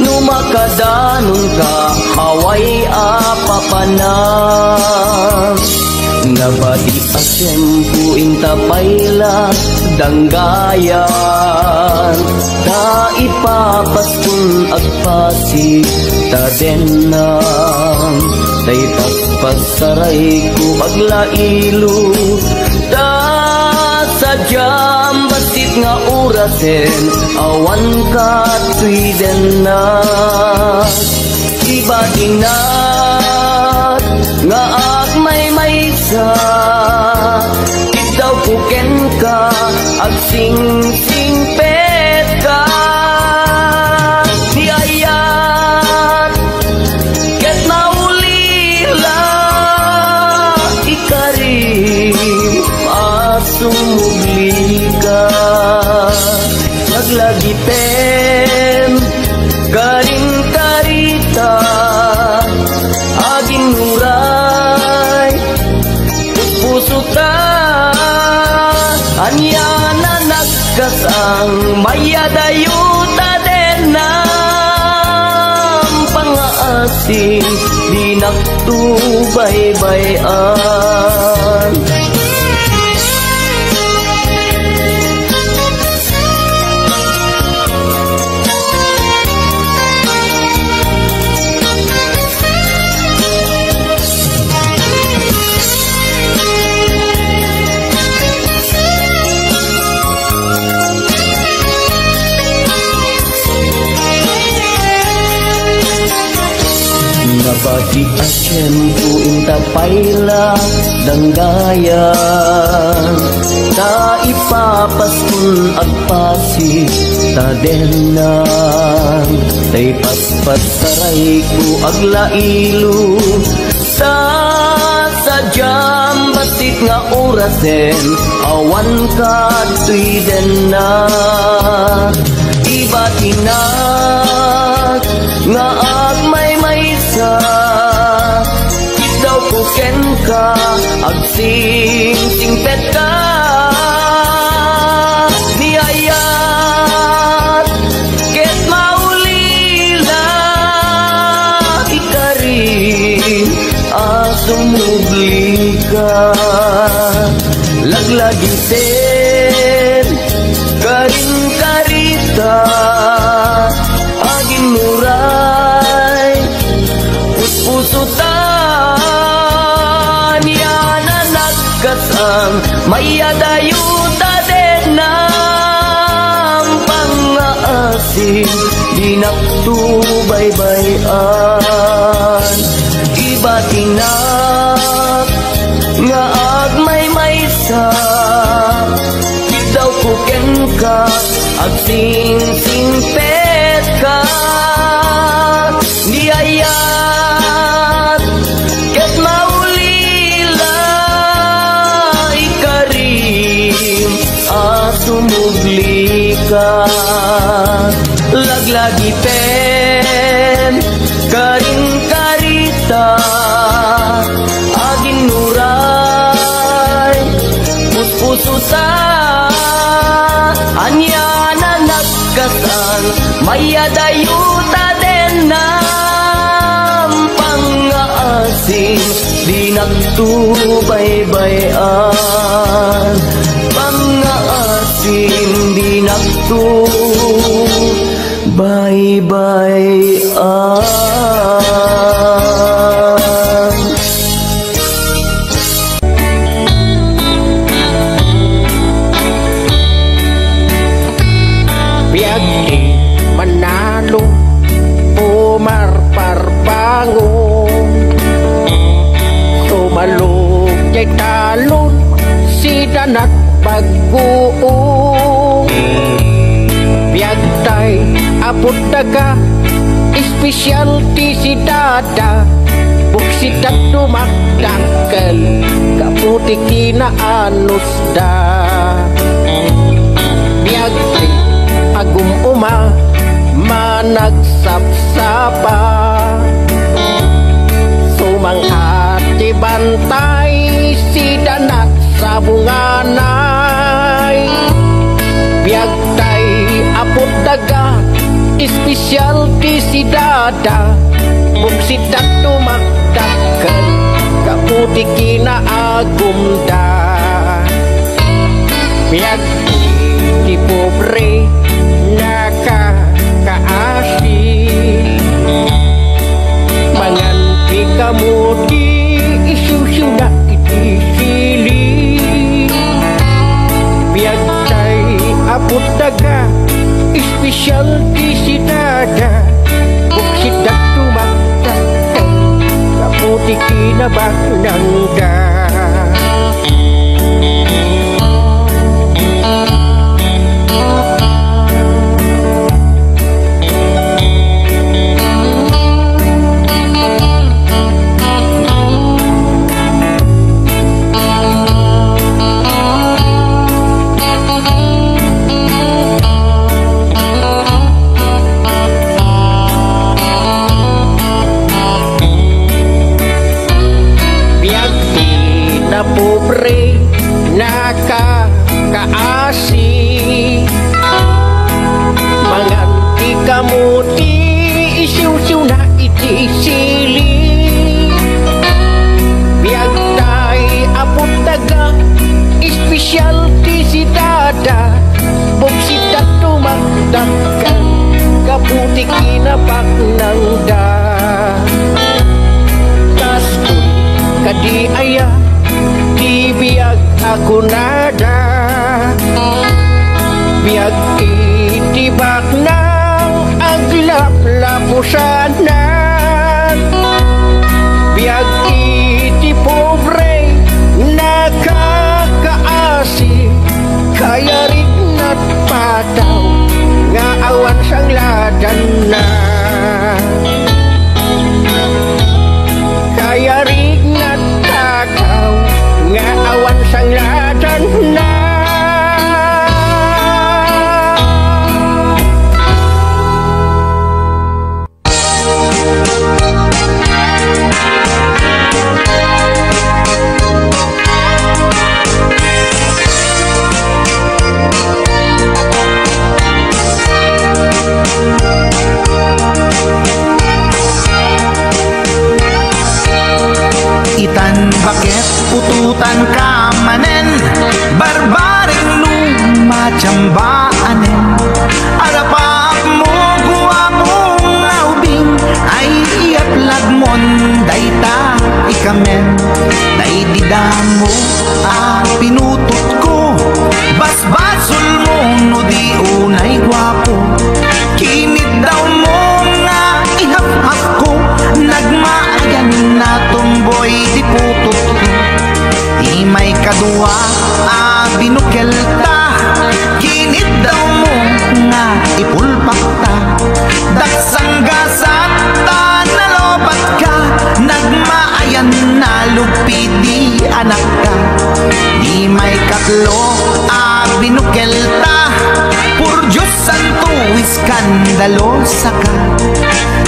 S6: numakadanon ka haway apapanan nabadi asempu intapayla danggayan ta ipapaskun agpasi tadenang tay paspasaray ku aglailo ta sadyam basit nga urasen awan ka tuidenan ibadinat nga agmay sumugli ka. Maglagitem karing karita aging nuray puso ta anya na nagkasang mayadayuta den ng pangaasing di nagtubay-bayan. Nabati at tiyempo intapayla danggayan ta ipapaskun agpasi ta denang tay paspas saray ko aglailo sa sadyam basit nga orasen awan ka tuy denna iba tinag nga agmay-maysa daw ko ken ka agsing-singpet ka niyayat ket maulila ikari asumugli ka laglagiten karing karita aging muray puso ta niya na nagkasang mayadayuta den ng pangaasing di nagtubay-bayan. Iba tinak nga agmay-maysa daw kuken ka agsing-singpet ka niyayat ket maulila ikarim asumugli ka laglagiten karing karita aging nuray puspuso ta anya na nagkasang mayadayuta den ng pangaasing di nagtubay-bayan. Pangaasing di nagtubay-bayan.
S7: Biyagdi manalo pumarparbango tumalog jay talon si danat pagbuong biyagtay apod daga espesyalty si dada buksitat dumakdakkel kaputi kinaanos da biyagdi agum uma managsapsapa sumanghati bantay si danat sa bunganay biyagtay apod daga espesyalty si dada buksitat tumakdakkel kaputi kinaagum da biyagdi di pobre nakakaasik mangan di kamu di isu-isu na itisili biyagtay apod daga espesyalty si dada buksidat tumakdakkel kaputi kinabagnangda na pobre nakakaasi. Manganti kamuti isiw-siw na itisili. Biag tay apot taga espesyal ti si dada. Bog si dato magdakan kaputi kinapak ng da. Kaskun kadi aya di biag ako nada. Biag itibak ng aglap-lapusanan. Biag iti pobre nakakaasi. Kaya rin at pataw nga awan sang ladan na. Kaya rin at pataw nga awan sang ladan na.
S8: Itan bakit ututan ka manen, barbaring lumachambaanen. Arapak mo guwapong naubing, ay iatlag mon dayta ikamen. Naididamo pinutot ko, basbasul mo no di unay guwapo. Kinid daw mo nga ihap-hap ko, nagmaayan na tumboy di putot ko. Di may kadua binukel ta, kinid daw mo nga ipulpak ta. Daksang gasat ta nalobat ka, nagmaayan na lupi di anak ka. Di may katlo binukel ta, pur Diyos santo iskandalosa ka.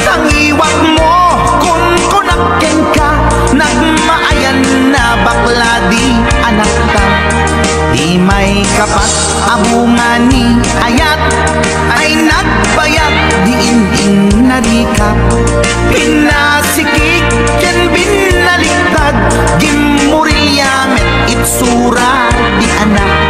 S8: Tangiwak mo kung kunakken ka, nagmaayan na bakla di anak ka. Di may kapat abungani ayat, ay nagbayag di in narikap. Pinasikik ken binaliktad, gimuriyamet itsura di anak.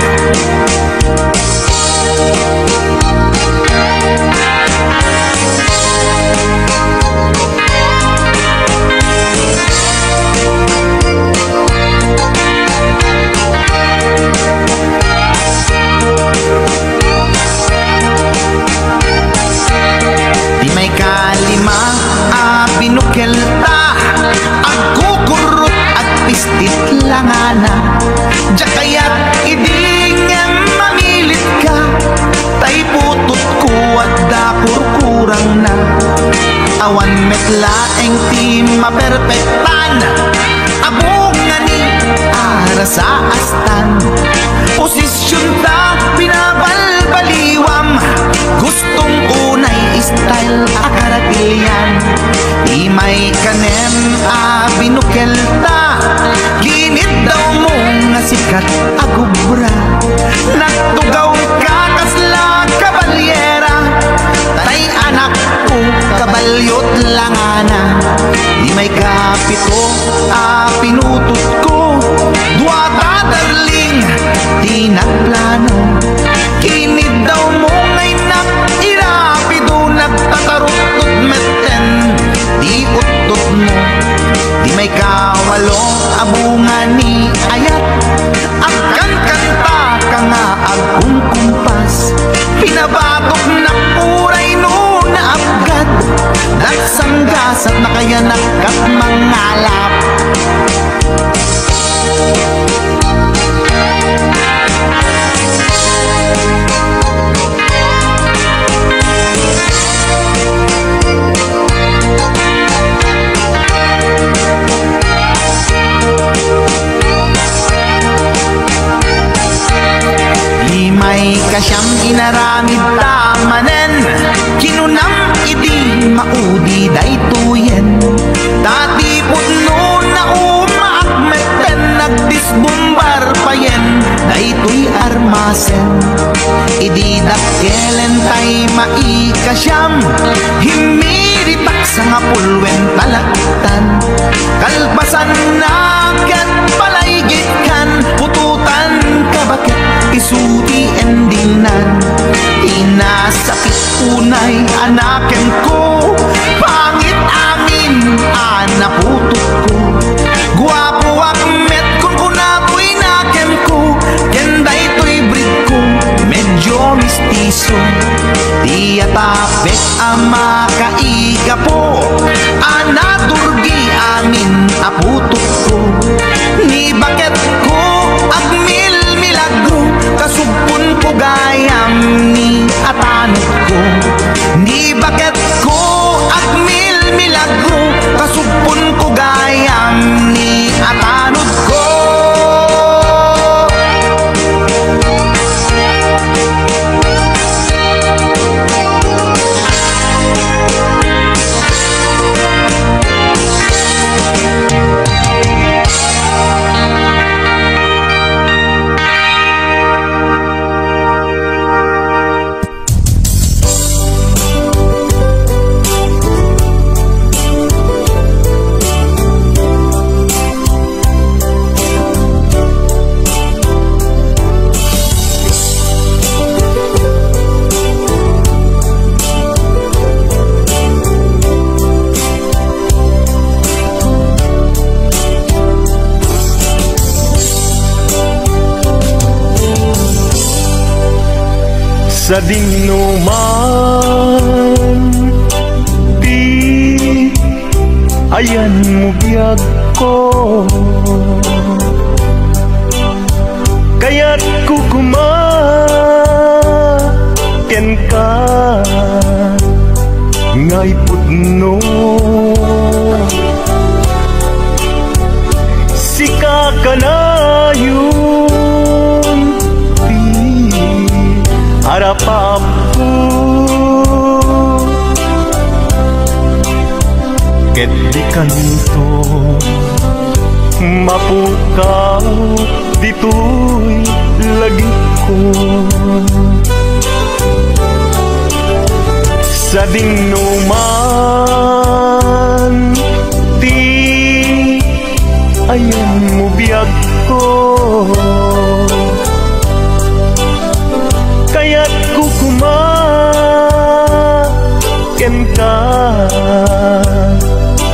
S8: Di may kalima binukel ta, agkukurot at pistit langana. Jakayat idingem mamilit ka, tay putot ko at dakurkurang na. Awan metlaeng ti maperpektan, abungani ara sa astan. Posisyon ta pinabalbaliwam, gustong unay style akaratilyan. Di may kanem binukel ta, ginit daw mo nga sikat agubra. Nagtugaw ka kasla kabalyera, tay anak ko kabalyot langana. Di may kapito pinutot ko, duwata darling di nagplano. Kinid daw mo ngay irapido, nagtatarot-tot meten di utot mo. Di may kawalo abungani ayat, akan kanta ka nga agkumkumpas. Pinabatok na puray no na abgad, daksang gasat na kaya nakat mangalap. May kasyam inaramid tamanen, kinunam idi maudi daytoyen. Dati putno na umaakmeten, nagdis bumbar payen daytoy armasen. Ididakelen tay maikasyam, himiritak sa nga pulwen talaktan. Kalpasan naket palaygit kan, pututan kabakit isuti endinan. Inasakit unay anaken ko, pangit amin anaputot ko. Guwapo akmet kung kunapoy naken ko, kenday to'y breed ko medyo mistiso. Di atapek ama kaiga po, anaturgi amin aputot ko. Ni bakit ko agmil milagro, kasugpon ko gayam ni atanot ko. Ni bakit ko agmil milagro, kasugpon ko gayam ni atanot ko.
S1: Sa dinuman di ayan mo biyag ko, kaya't kukumaken ka ngay pudno. Sika ka na yun harapap ko, ket di kanto mapukaw dito'y lagi ko. Sa dinuman di ayan mo biyag ko, kaya't kukumaken ka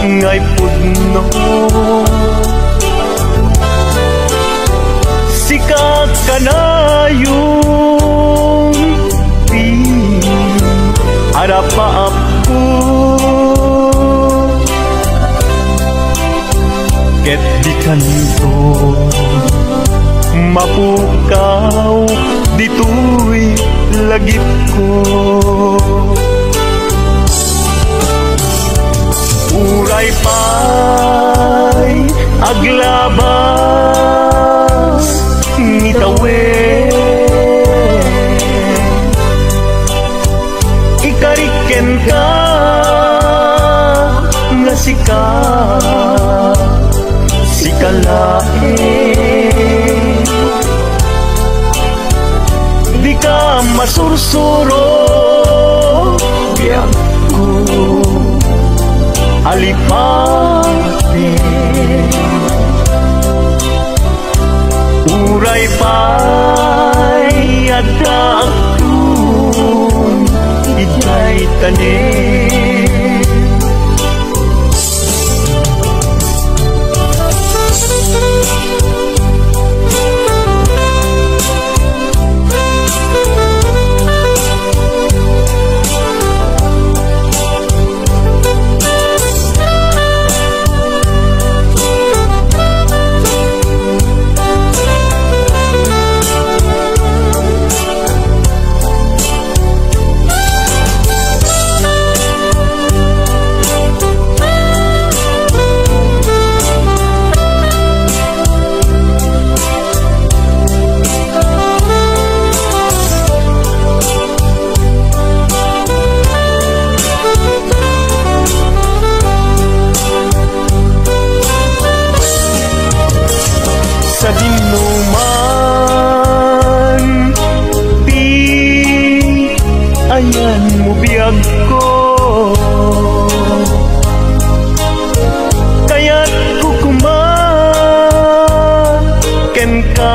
S1: ngay pudno. Sikat ka na yung di harapaap ko, ket di kanto mapukaw dito'y lagip ko. Uray pa'y aglabas nitawen, ikariken ka nga sikalain. Di ka masursuro biyak ko alipate, uray pa'y adakun iday tanin.
S7: ka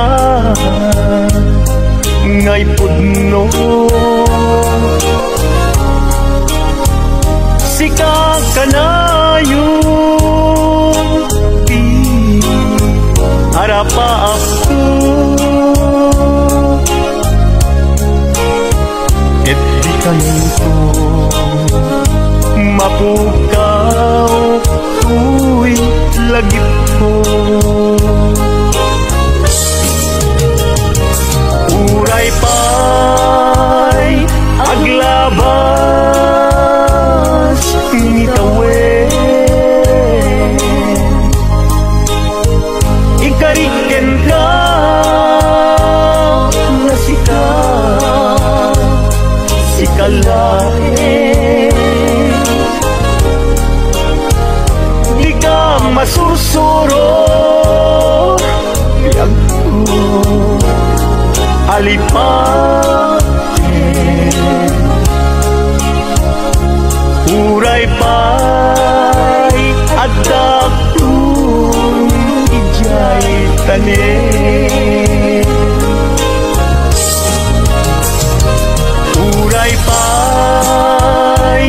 S7: ngay pudno sika kanayon ti harapa ako et di kanto mapukaw tuy lagip ko uray pa'y aglabas ngitawen ikariken ka na sikalain di ka masusuro yang alipatin uray pa'y adaptun ijay tanin uray pa'y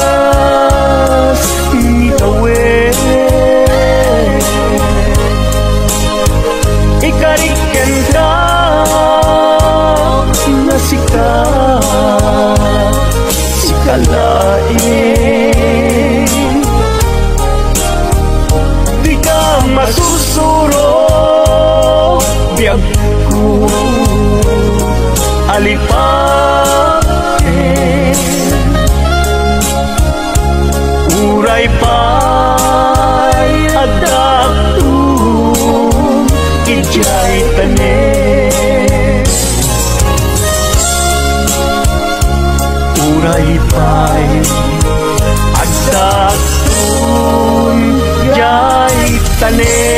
S7: aglabas ngitawen ikariken ka na sikalain di ka masusuro biyag ko alipatin uray pa'y adaptun ijay tanin uray pa'y adaptun ijay tanin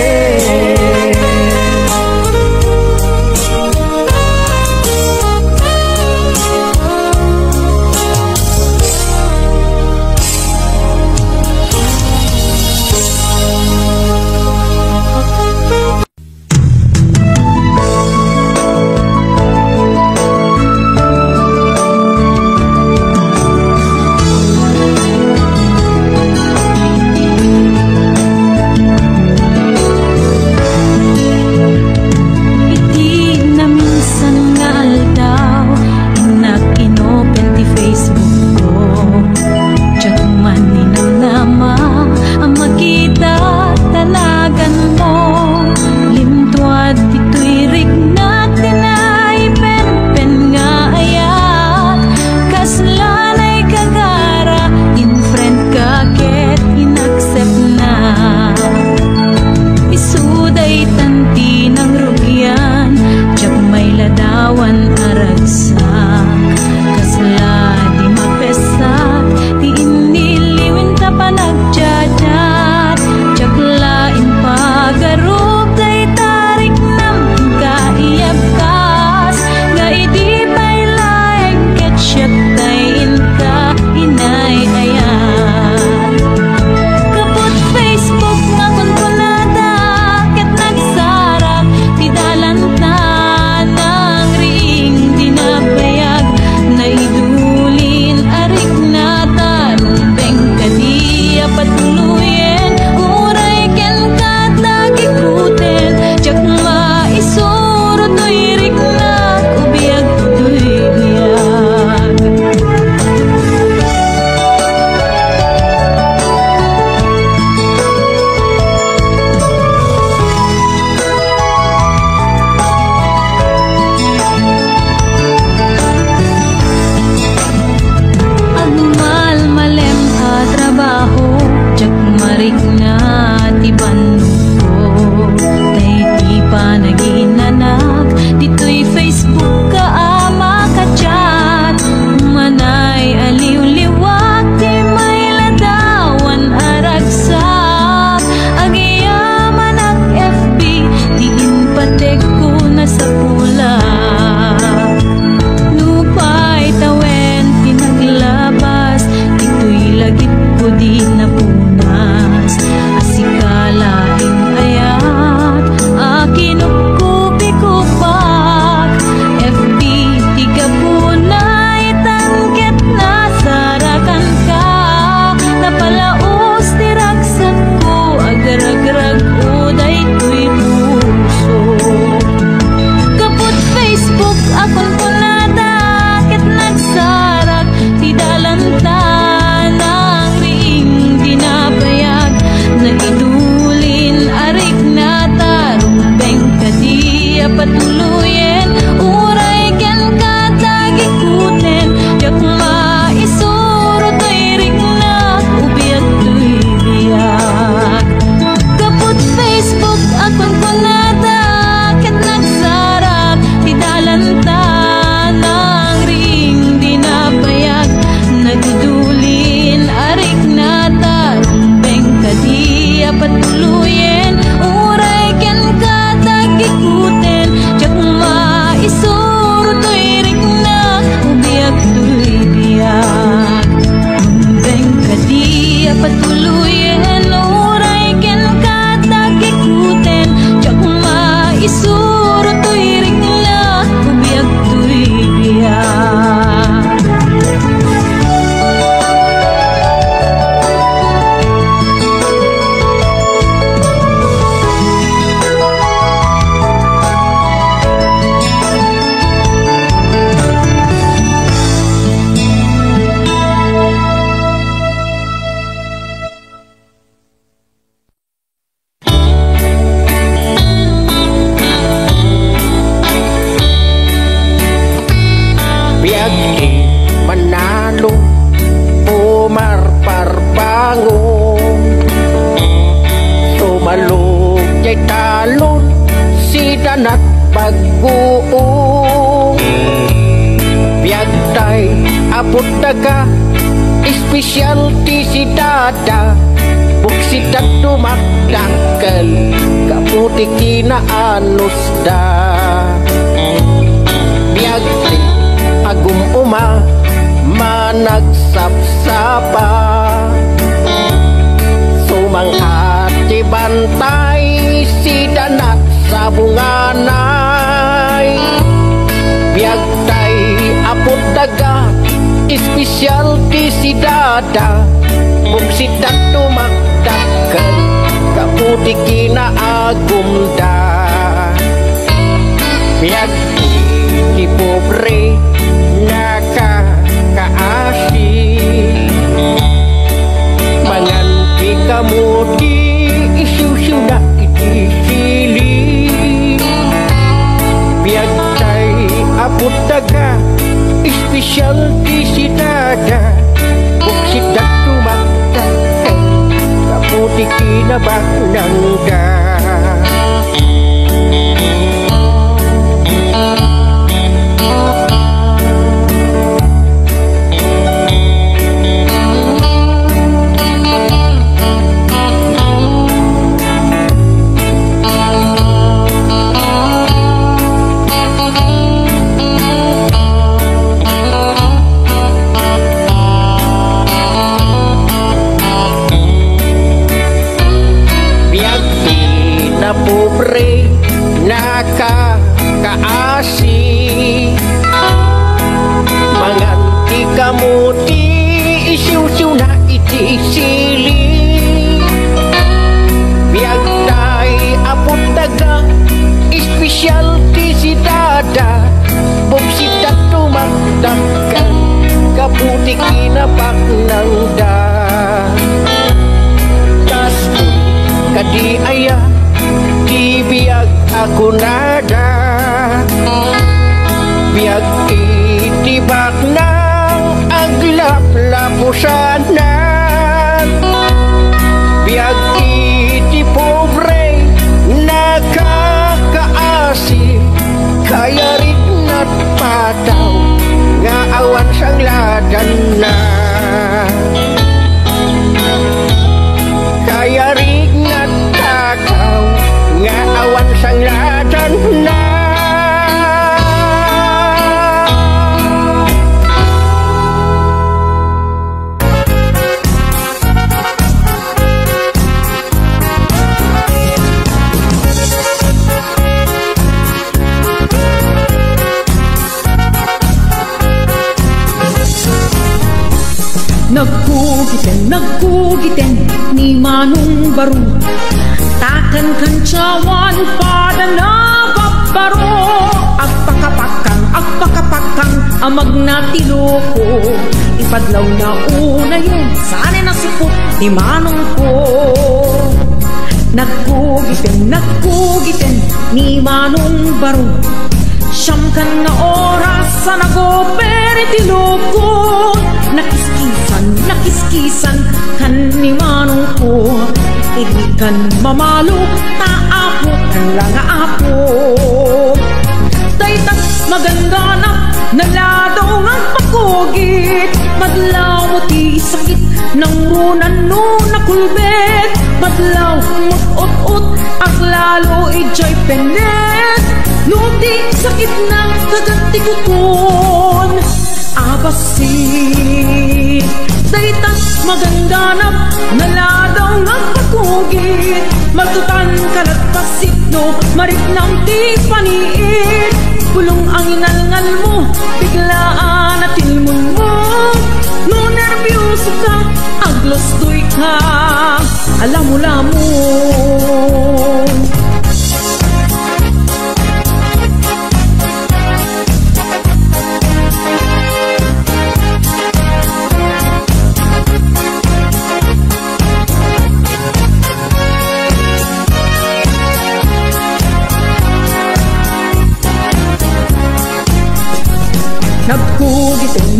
S7: alon si danat pag-uong biyag tay apot daga specialty si dada buksit at tumakdangkel kaputi kinaanos da biyag agum uma managsapsapa sumanghati bantay si danat sa bunganay biyag tay apot daga specialty si dada buksit at tumakdangkel kaputi kinaagumda biyag di pobre nakakaasi manganti kamuti isyusyu na itisili biyag tay apot daga specialty si dada buksit at tumakdangkel kaputi kinabagnangda pobre nakakaasi manganti kamuti isyusyu na itisili biyag tay apot daga specialty si dada buksit at tumakdangkel kaputi kinabagnangda kasto kadi aya di biyag ako nada biyag itibak ng aglap-lapusanan biyag iti pobre nakakaasi kaya rin at pataw nga awan sang ladan na kaya rin at takaw nga awan sang ladan na
S3: Nagkugiten ni Manong Baro takan kancawan pada nababaro agpakapakang amag na tiloko ipadlaw na una yun sana nasipot ni Manong ko nagkugiten ni Manong Baro siyam kan na oras sa nagopere tiloko nakiskisan kan ni Manong ko hindi kan mamalo taapo kan lang aapo daytas maganda na naladaw ang pagkugit madlaw mo ti sakit ng runan no nakulbet madlaw mut-ut-ut at lalo ijay penet nuti sakit ng kagatikukon abasit daytas maganda na naladaw ng pagkugit matutan kalatpasit no marit ng ti paniit pulong ang inalngal mo biglaan at ilmon mo no nervyoso ka aglostoy ka alam mo lamon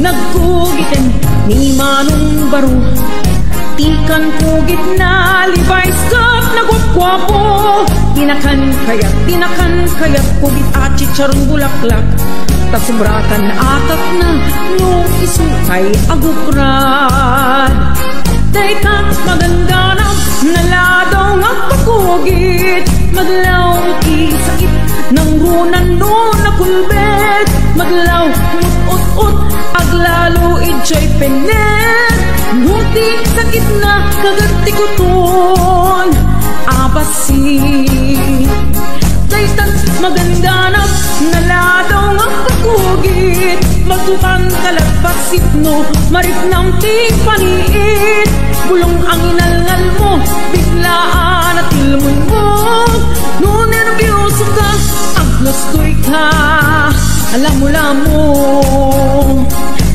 S3: Nagkugiten ni Manong Baro
S9: Tikan ko gitna, Levi's cup na gwap-gwapo. Tinakan kayat ko git at chicharong bulaklak. Tasubratan na atat na no isukay agupran. Dayta maganganap, naladaw nga pagkugit. Maglaw sakit ng runan no na kulbet. Maglaw ut-ut, aglalo ijay penet. Nuti sakit na kagati ko ton abasi. Daytan maganganap, naladaw nga pagkugit. Magtukan kalagpasit no, marit ng tigpaniit. Bulong ang inalngal mo, biglaan at ilmon mo. No nervyoso ka, aglostoy ka, alam mo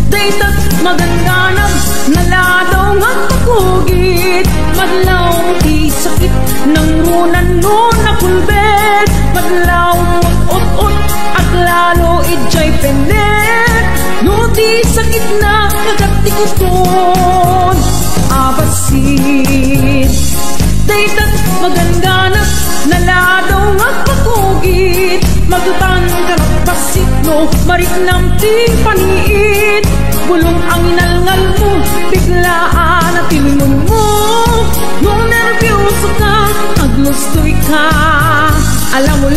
S9: Daytat maganganap, naladaw nga pagkugit. Madlaw ti sakit ng runan no na kulbet. Madlaw ut-ut at lalo ijay penet. No ti sakit na kagati kuston abasin. Daytat maganganap, naladaw nga pagkugit. Magtutan ka pasit no, marit ng tigpaniit. Bulong ang inalngal mo, biglaan at ilmon mo. Nung nervyoso ka, aglostoy ka, alam mo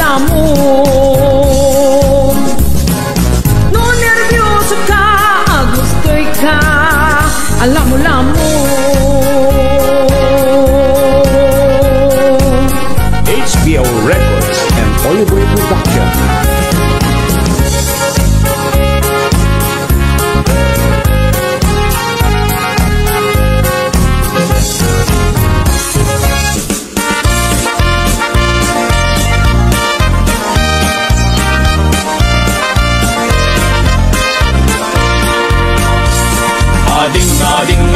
S9: Nung nervyoso ka, aglostoy ka, alam mo
S10: HBO Records and Oliver Production.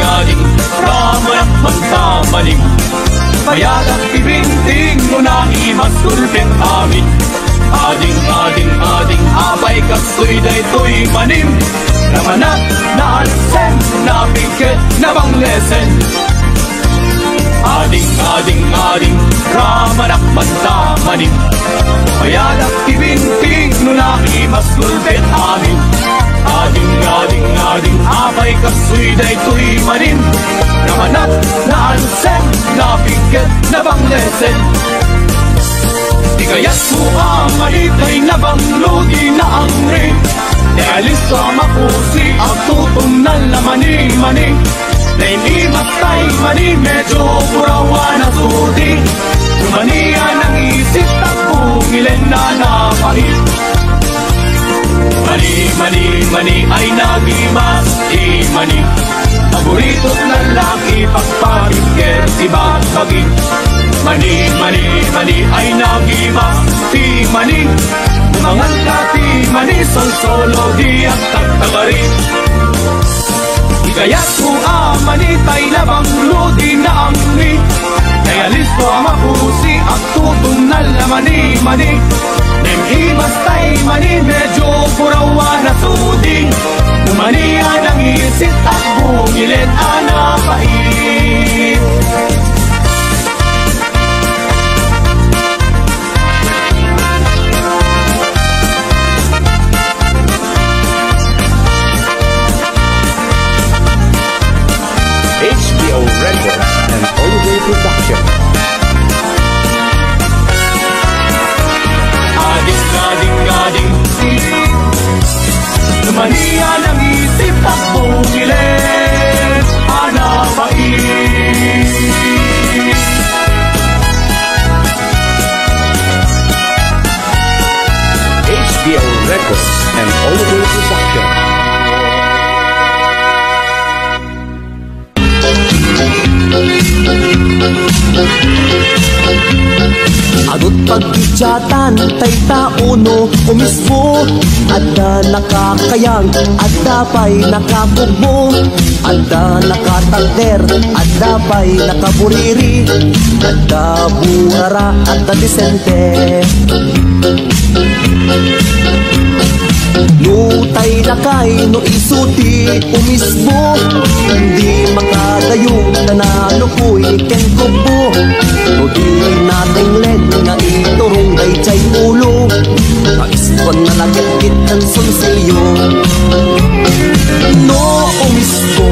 S11: Ading, ramayak magtamaling. Mayadak pibinting mo na imas tulpin amin. Ading, abay kastoy daytoy manim. Namanat na alsen, napikit na bang lesen. Ading, ramayak magtamaling. Mayadak pibinting mo na imas tulpin amin. Ading, abay kasoy daytoy manin. Namanap na alsen, napikit na bang lesen. Di kaya't mo ang alitay na bang lodi na ang rin. Di alis sa mapusi ang tutong na lamani-mani. Na hindi matay mani, medyo purawan na sudi. Tumanian ang isip at bungilin na napahit. Mani ay nagimas, mani. Paborito't lalaki, pagpapikir, ibag-bagin. Mani ay nagimas, mani. Umangal kati, mani, sol-solo, di at tagtagarin. Ikaya't ko mani, tay labang lodi na ang ni. Kaya listo ang mapusi, ang tutong na lamani-mani. Nemimas tay mani, medyo purawan na sudi. Umanihan ang isip at bungilin anapait.
S10: HBO Records and Oliver Production.
S11: Ading, lumanihan ang isip at bumilin anapait.
S10: HBO Records and Oliver Production.
S6: Adot pagkityatan, tay tauno umismo. Adda nakakayang, adda pa'y nakakugbo. Adda nakatagder, adda pa'y nakaburiri. Adda burara, adda disente. Nutay lakay no isuti umisbo, hindi makadayong tanalo ko'y ken kubo. No di nating len nga iturong day chay ulo, pag-ispon na lagit ng sonsilyo. No umisbo,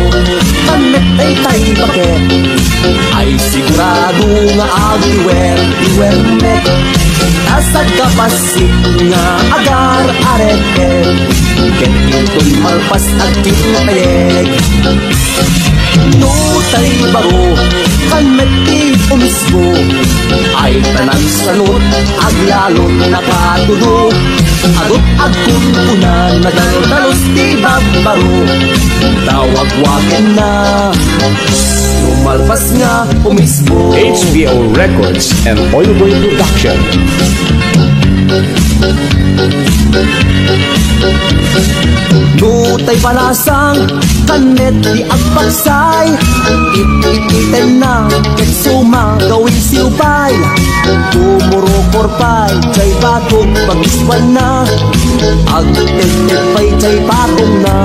S6: kanet ay tay bakit, ay sigurado nga agiwer met. Asad kapasik nga agar arete, ken into'y malpas at kinatayeg. Nutay baro, kanmeti umisbo, ay tanan sanot, aglalot nakatudo. Agot agkuntunan, nadaldalos di babbaro, tawag-wagin na, lumalpas nga umisbo.
S10: HBO Records and Oliver Production.
S6: Nutay palasang kanet di agbaksay, ipipiten na ket suma gawin siupay. Tumuro-korpay chay batong pag-ispan na, agteg-tegpay chay batong na.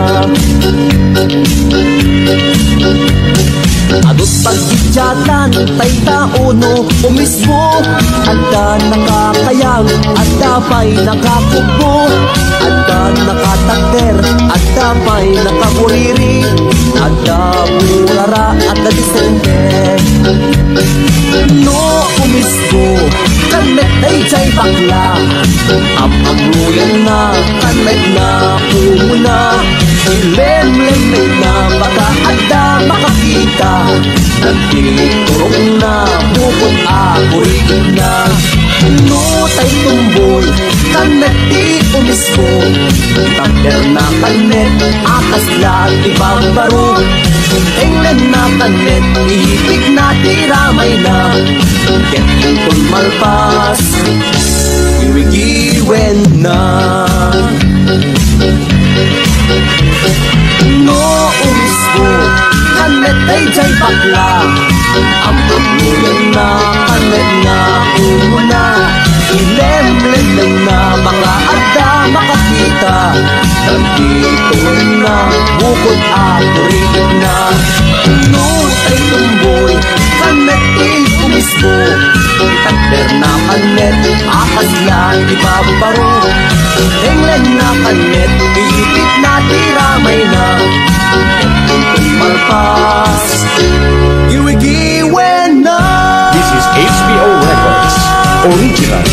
S6: Adot pag-idyatan tay taono umisbo, adda nakakayang, adda pa'y nakakubo, adda nakataker, adda pa'y nakaburiri, adda burara, adda disente. No umisbo, kanet ay chay bakla, am-amluyan na, kanet na umuna, ilem-lem na baka adda makakita, nagtiturong na bukod ako'y na. Nutay tumboy, kanet di umisbo, taper na kanet, akas lahat ibang baro. Englen na kanet, ihipig na tiramay na, ket inton malpas, iwigiwen na. No umisbo, kanet ay jay bakla, ang pagmulan na kanet na umuna, ilem-lem na mga adda makakita, nagtituon na bukod ako'y na. Nutay tumboy, kanet ay umisbo, taper na kanet, akas yan ibabaro. Englen na kanet, iipit na tiramay na, ket malpas, iwigiwen na.
S10: This is HBO Records Original.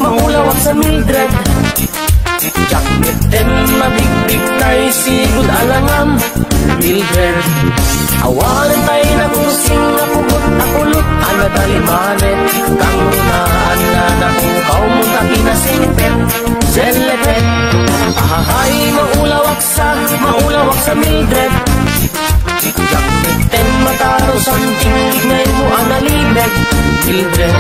S12: Maulawak sa Mildred, jaknet den mabig-big tay sigud alangam. Mildred, awalan tay nagusing napugot akulot, ana dalimanet, kang unaan na napukaw mo takinasingpet. Zelepet, ahahay maulawak sa Mildred, jaknet den mataro samting ngayon mo analibet. Mildred,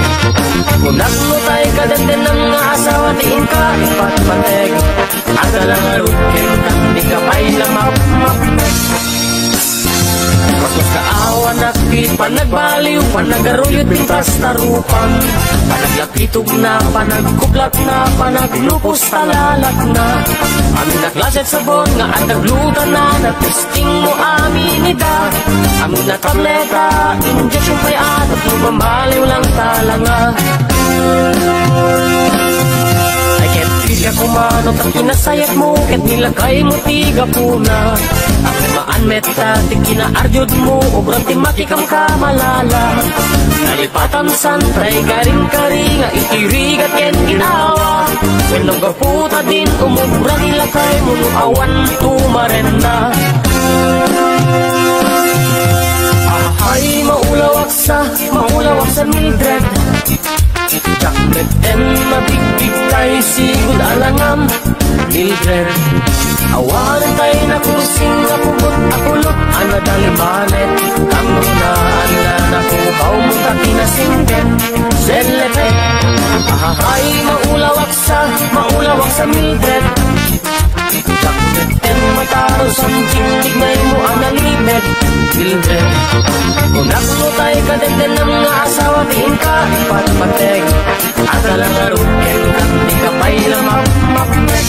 S12: kunag mo tayo kadagdan ng asawa diin ka ipatmateg, ada lang arutin kang di ka pa'y lamap-map. Mas kaawa nakit, panagbaliw, panagaruyot pintas tarupang, panaglapitog na, panagkuplat na, panaglupos talalat na. Amin naklaset sabon nga at naglutan na, nagtisting mo aminida. Amin na tableta, injection pa'y atot, lumambaliw lang talanga. Ay ket tiga kumanot ang kinasayat mo, ket nilagay mo tiga puna. Ang maan meta, ti kinaarjod mo, obrang timakikam ka malala. Nalipatan santray, karing-karing, itirigat ken ginawa. When nagaputa din, umubra nilakay mo, awan tumarenda. Ay maulawak sa Mildred, Jakmet and mabigbig tayo sigod alangam Mildred awanan tayo na kursing na pugot akulot anadalimanet kamunaan na nakukaw mo taki na singken Selepet ahahay maulawak sa Mildred Jakmet and mataros ang tignan mo analibet Mildred unak mo tayo kadagdan ng mga asawa tiin ka ipatpateg at alang arukin di ka pa'y lamap-mapnek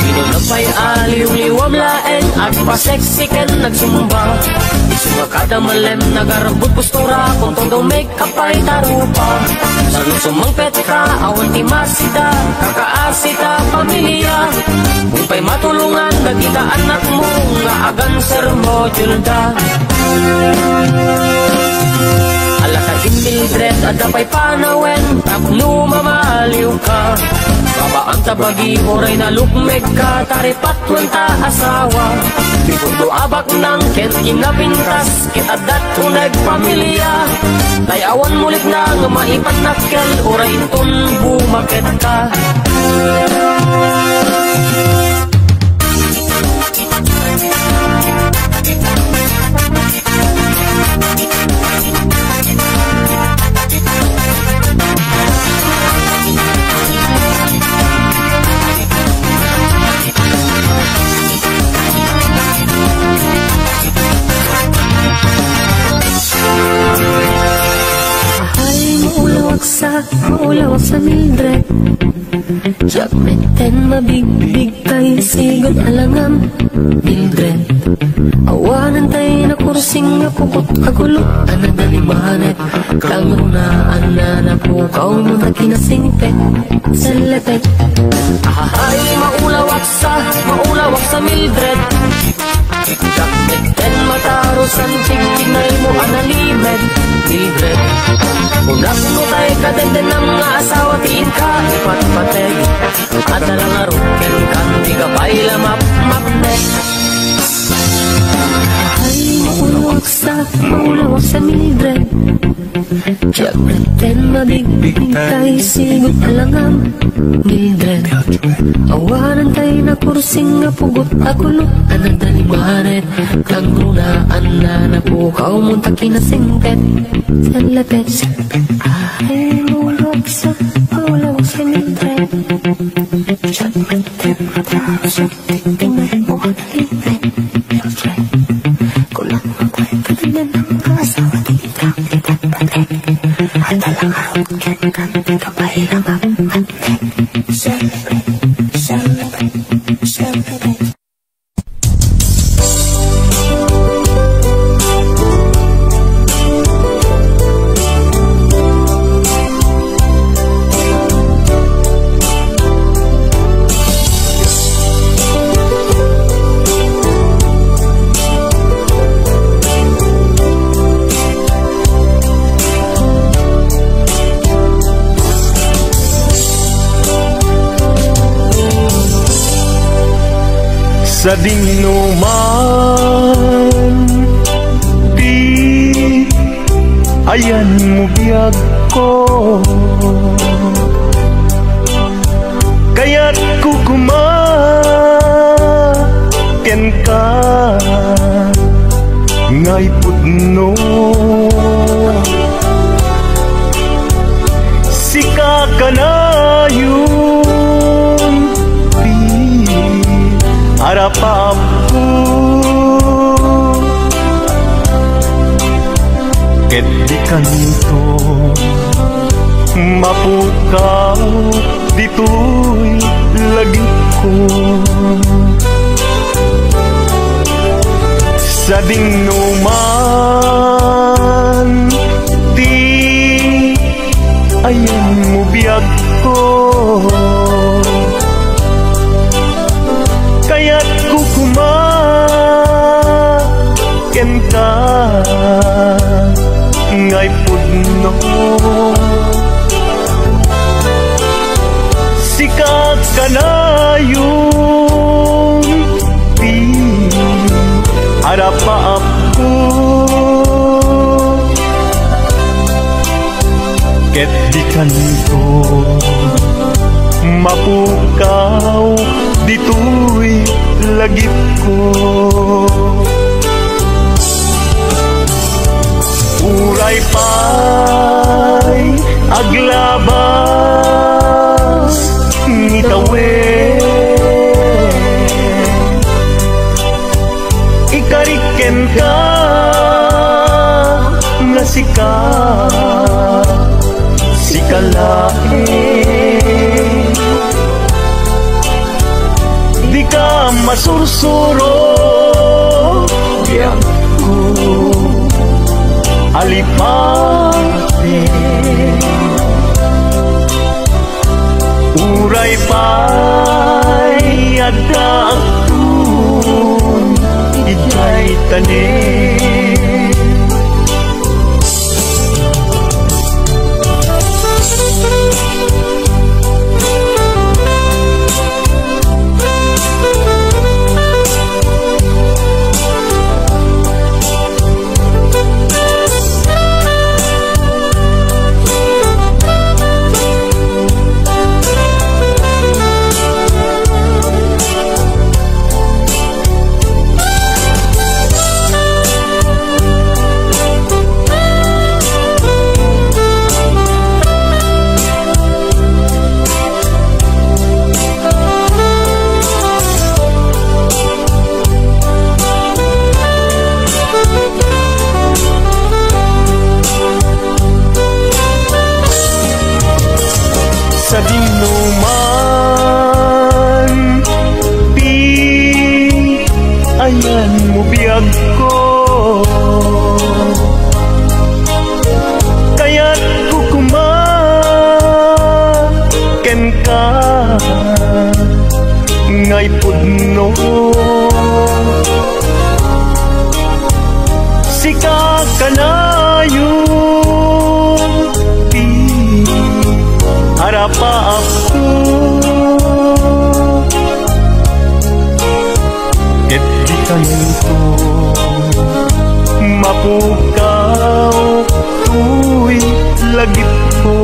S12: Pinunapay aliw-liwam laeng at paseksiken nagsumba Sumakada malem nagarabot postura kung todo make kapay tarupa Salud sumangpet ka awan ti masida kakaasita pamilya Kung pa'y matulungan nagita anak mo nga agan sermo julda Alaka din Mildred at apay panawen tapno mamaliw ka Baba ang tabagi oray na lukmeg ka taripatwan ta asawa Bikundo abak ng ket kinapintas kitadat uneg pamilya Tayawan mulit na nga maipat nakkel oray ton bumaket ka Maulawak sa Mildred Jakmeten mabigbig tayo sigod alangam Mildred awanan tayo na kursing nga pukot agulot anadalimanet kangunaan na napukaw mo na kinasingpet Selepet ahahay maulawak sa Mildred Jakmeten mataros ang tigtignay mo analimed Mildred unak mo tayo kadagdan ng mga asawa tiin ka ipatpateg at alang arukin kan di ka pa'y lamap-mapnek ay maulawak sa Mildred Jakmeten mabigbig tayo sigod alangam Mildred awanan tayo na kursing nga pugot akulot anadalimanet kangrunaan na napukaw mo taki na singpet Selepet ay maulawak sa Mildred Jakmeten mataros ang tignan mo analibet Mildred kulang mo tayo kadagdan ng mga asawa tiin ka ipatpateg at alang arukin kan di ka pa'y lamap-mapnek Selepet
S1: sa dinuman di ayan mo biyag ko kaya't kukumaken ka ngay pudno si kakanayon harapapku ket di kanto mapukaw dito'y lagi ko sa dinuman di ayan mo biyag ko kaya't kukumaken ka ngay pudno sikat ka na yung di harapaap ko
S11: ket di kanto mapukaw dito'y lagip ko. Uray pa'y aglabas ngitawen, ikariken ka nga sikalae, di ka masursuro biyak ko alipate. Uray pa'y adakun ijay tanin, sa dinuman di ayan mo biyag ko, kaya't kukumaken ka ngay pudno, sika kanayo harapa aku ket di kanto mapukaw tuy lagip ko.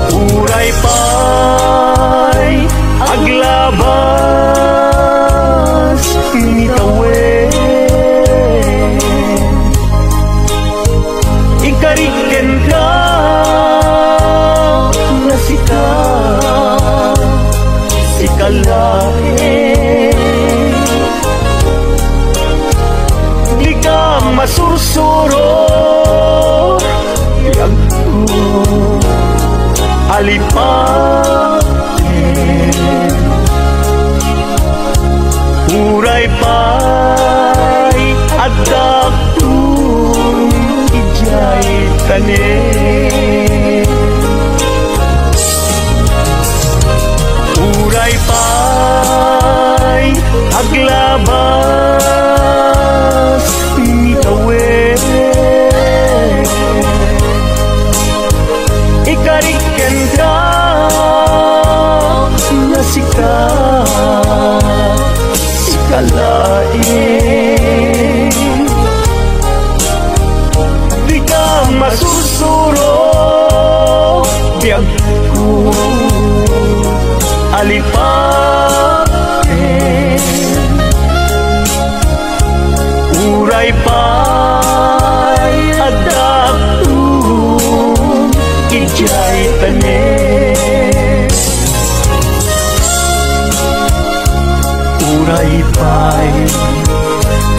S11: Uray pa'y aglabas ngitawen, ikariken ka nga sikalae, di ka masursuro biag ko alipate. Uray pa'y adakun ijay tanin, uray pa'y aglabas ngitawen, ikariken ka nga sikalae, di ka masursuro biag ko alipate. Uray pa'y adakun ijay tanin, uray pa'y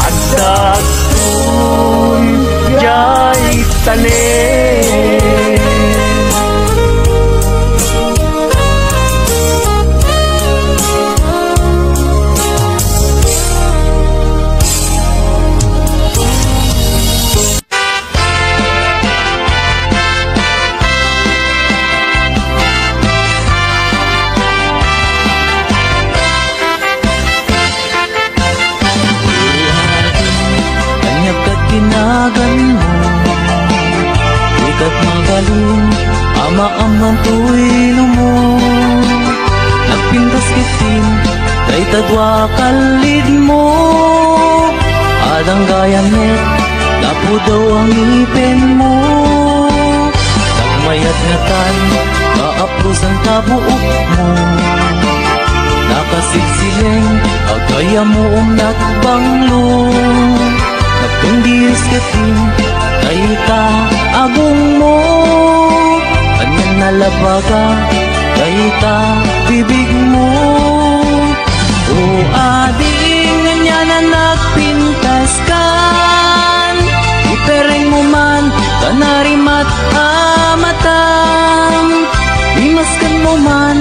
S11: adakun ijay tanin.
S13: Ama-amang tuwino mo nagpintas kitin kay tadwa kalid mo adang gayamet daw ang ipin mo. Nagmayat nga tan, kaapros ang kabuok mo. Nakasilsileng, agaya mo nagbanglo. Nagtundiris katin, kay ka agong mo. Kanyang nalabaga, kay ka bibig mo. O ading nga na nagpintas kan, ipereng mo man, kanarimat amatam. Imaskan mo man,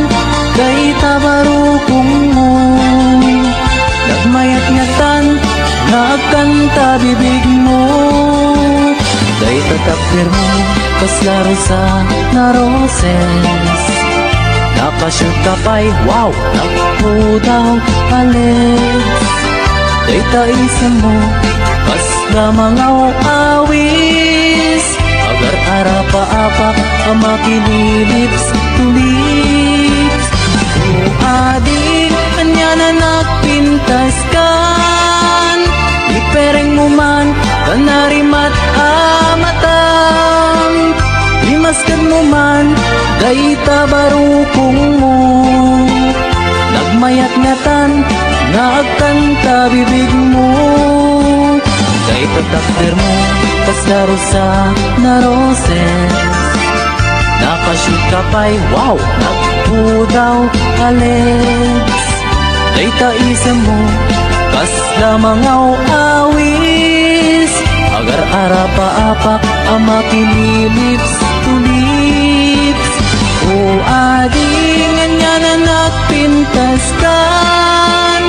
S13: kay tabarukong mo. Nagmayat ngatan, nagkanta bibig mo. Day tatapir mo, kaslaro sa naroses. Nakashoot ka pa'y, wow, nakudaw alex. Day taisa mo, kasla mga awis. Agar arapa-apak, amakililips to lips. O ading, kanya na nagpintas kan. Ipereng mo man, kanarimat amatam. Imaskan mo man, day tabarukong mo. Nagmayat ngatan, nagkanta bibig mo. Day tatakder mo, kaslaro sa naroses. Nakashoot ka pa'y, wow, nagpudaw alex. Day taisa mo, kasla mga awis. Agar arapa-apak, amakililips to lips. O ading nga na nagpintas kan.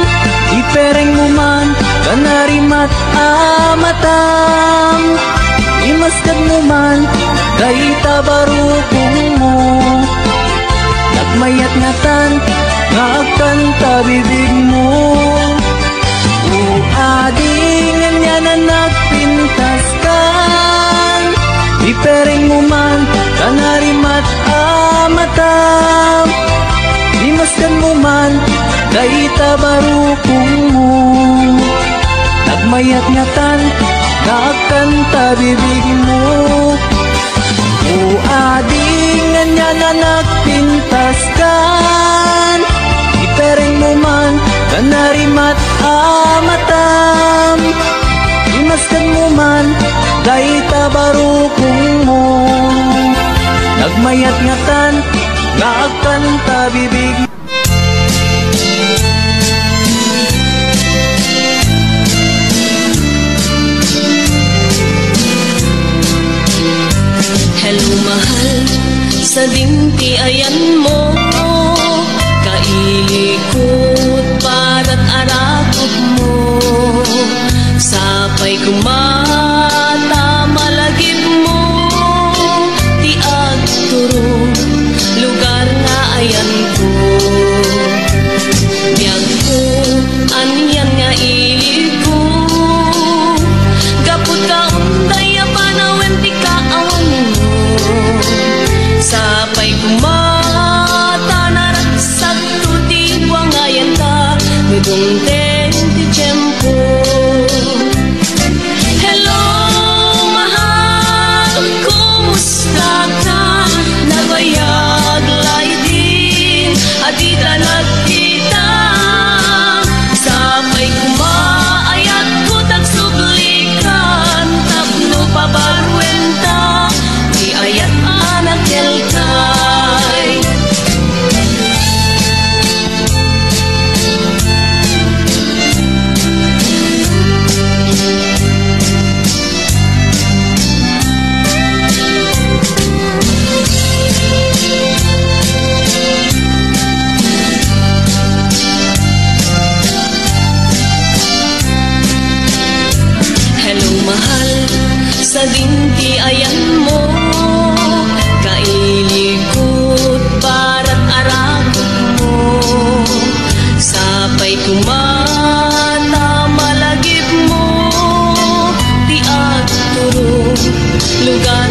S13: Ipereng mo man, kanarimat amatam. Imaskan mo man, kay tabarukong mo. Nagmayat ngatan, nagkanta bibig mo. O ading nga na nagpintas kan. Ipereng mo man, kanarimat amatam. Imaskan mo man, kay tabarukong mo. Nagmayat ngatan, nagkanta bibig mo. O ading nga na nagpintas kan. Ipereng mo man, kanarimat amatam. Imaskan mo man, kay tabarukong mo. Nagmayat ngatan, nagkanta bibig mo.
S2: Hello mahal, sa dimti ayan mo. Kailikot para't arakot mo. Sapay kumata malagip mo. Ti agturong lugar na ayan ko. Biyag ko, anyan nga ilig ko. Gapot ka unday apanawen ti kaawan mo. Sapay kumata naragsak to ti wangayan ka. Nudong ten ti tiyempo. Hello mahal, kumusta ka? Nabayag lay din, adita nagkita. Sapay kumaayat ko tagsublikan. Tapno pabarwenta, di ayat anak kelkay. Hello mahal, sa dinti ayan mo. Kailikot para't arakot mo. Sapay kumata malagip mo. Ti agturong lugar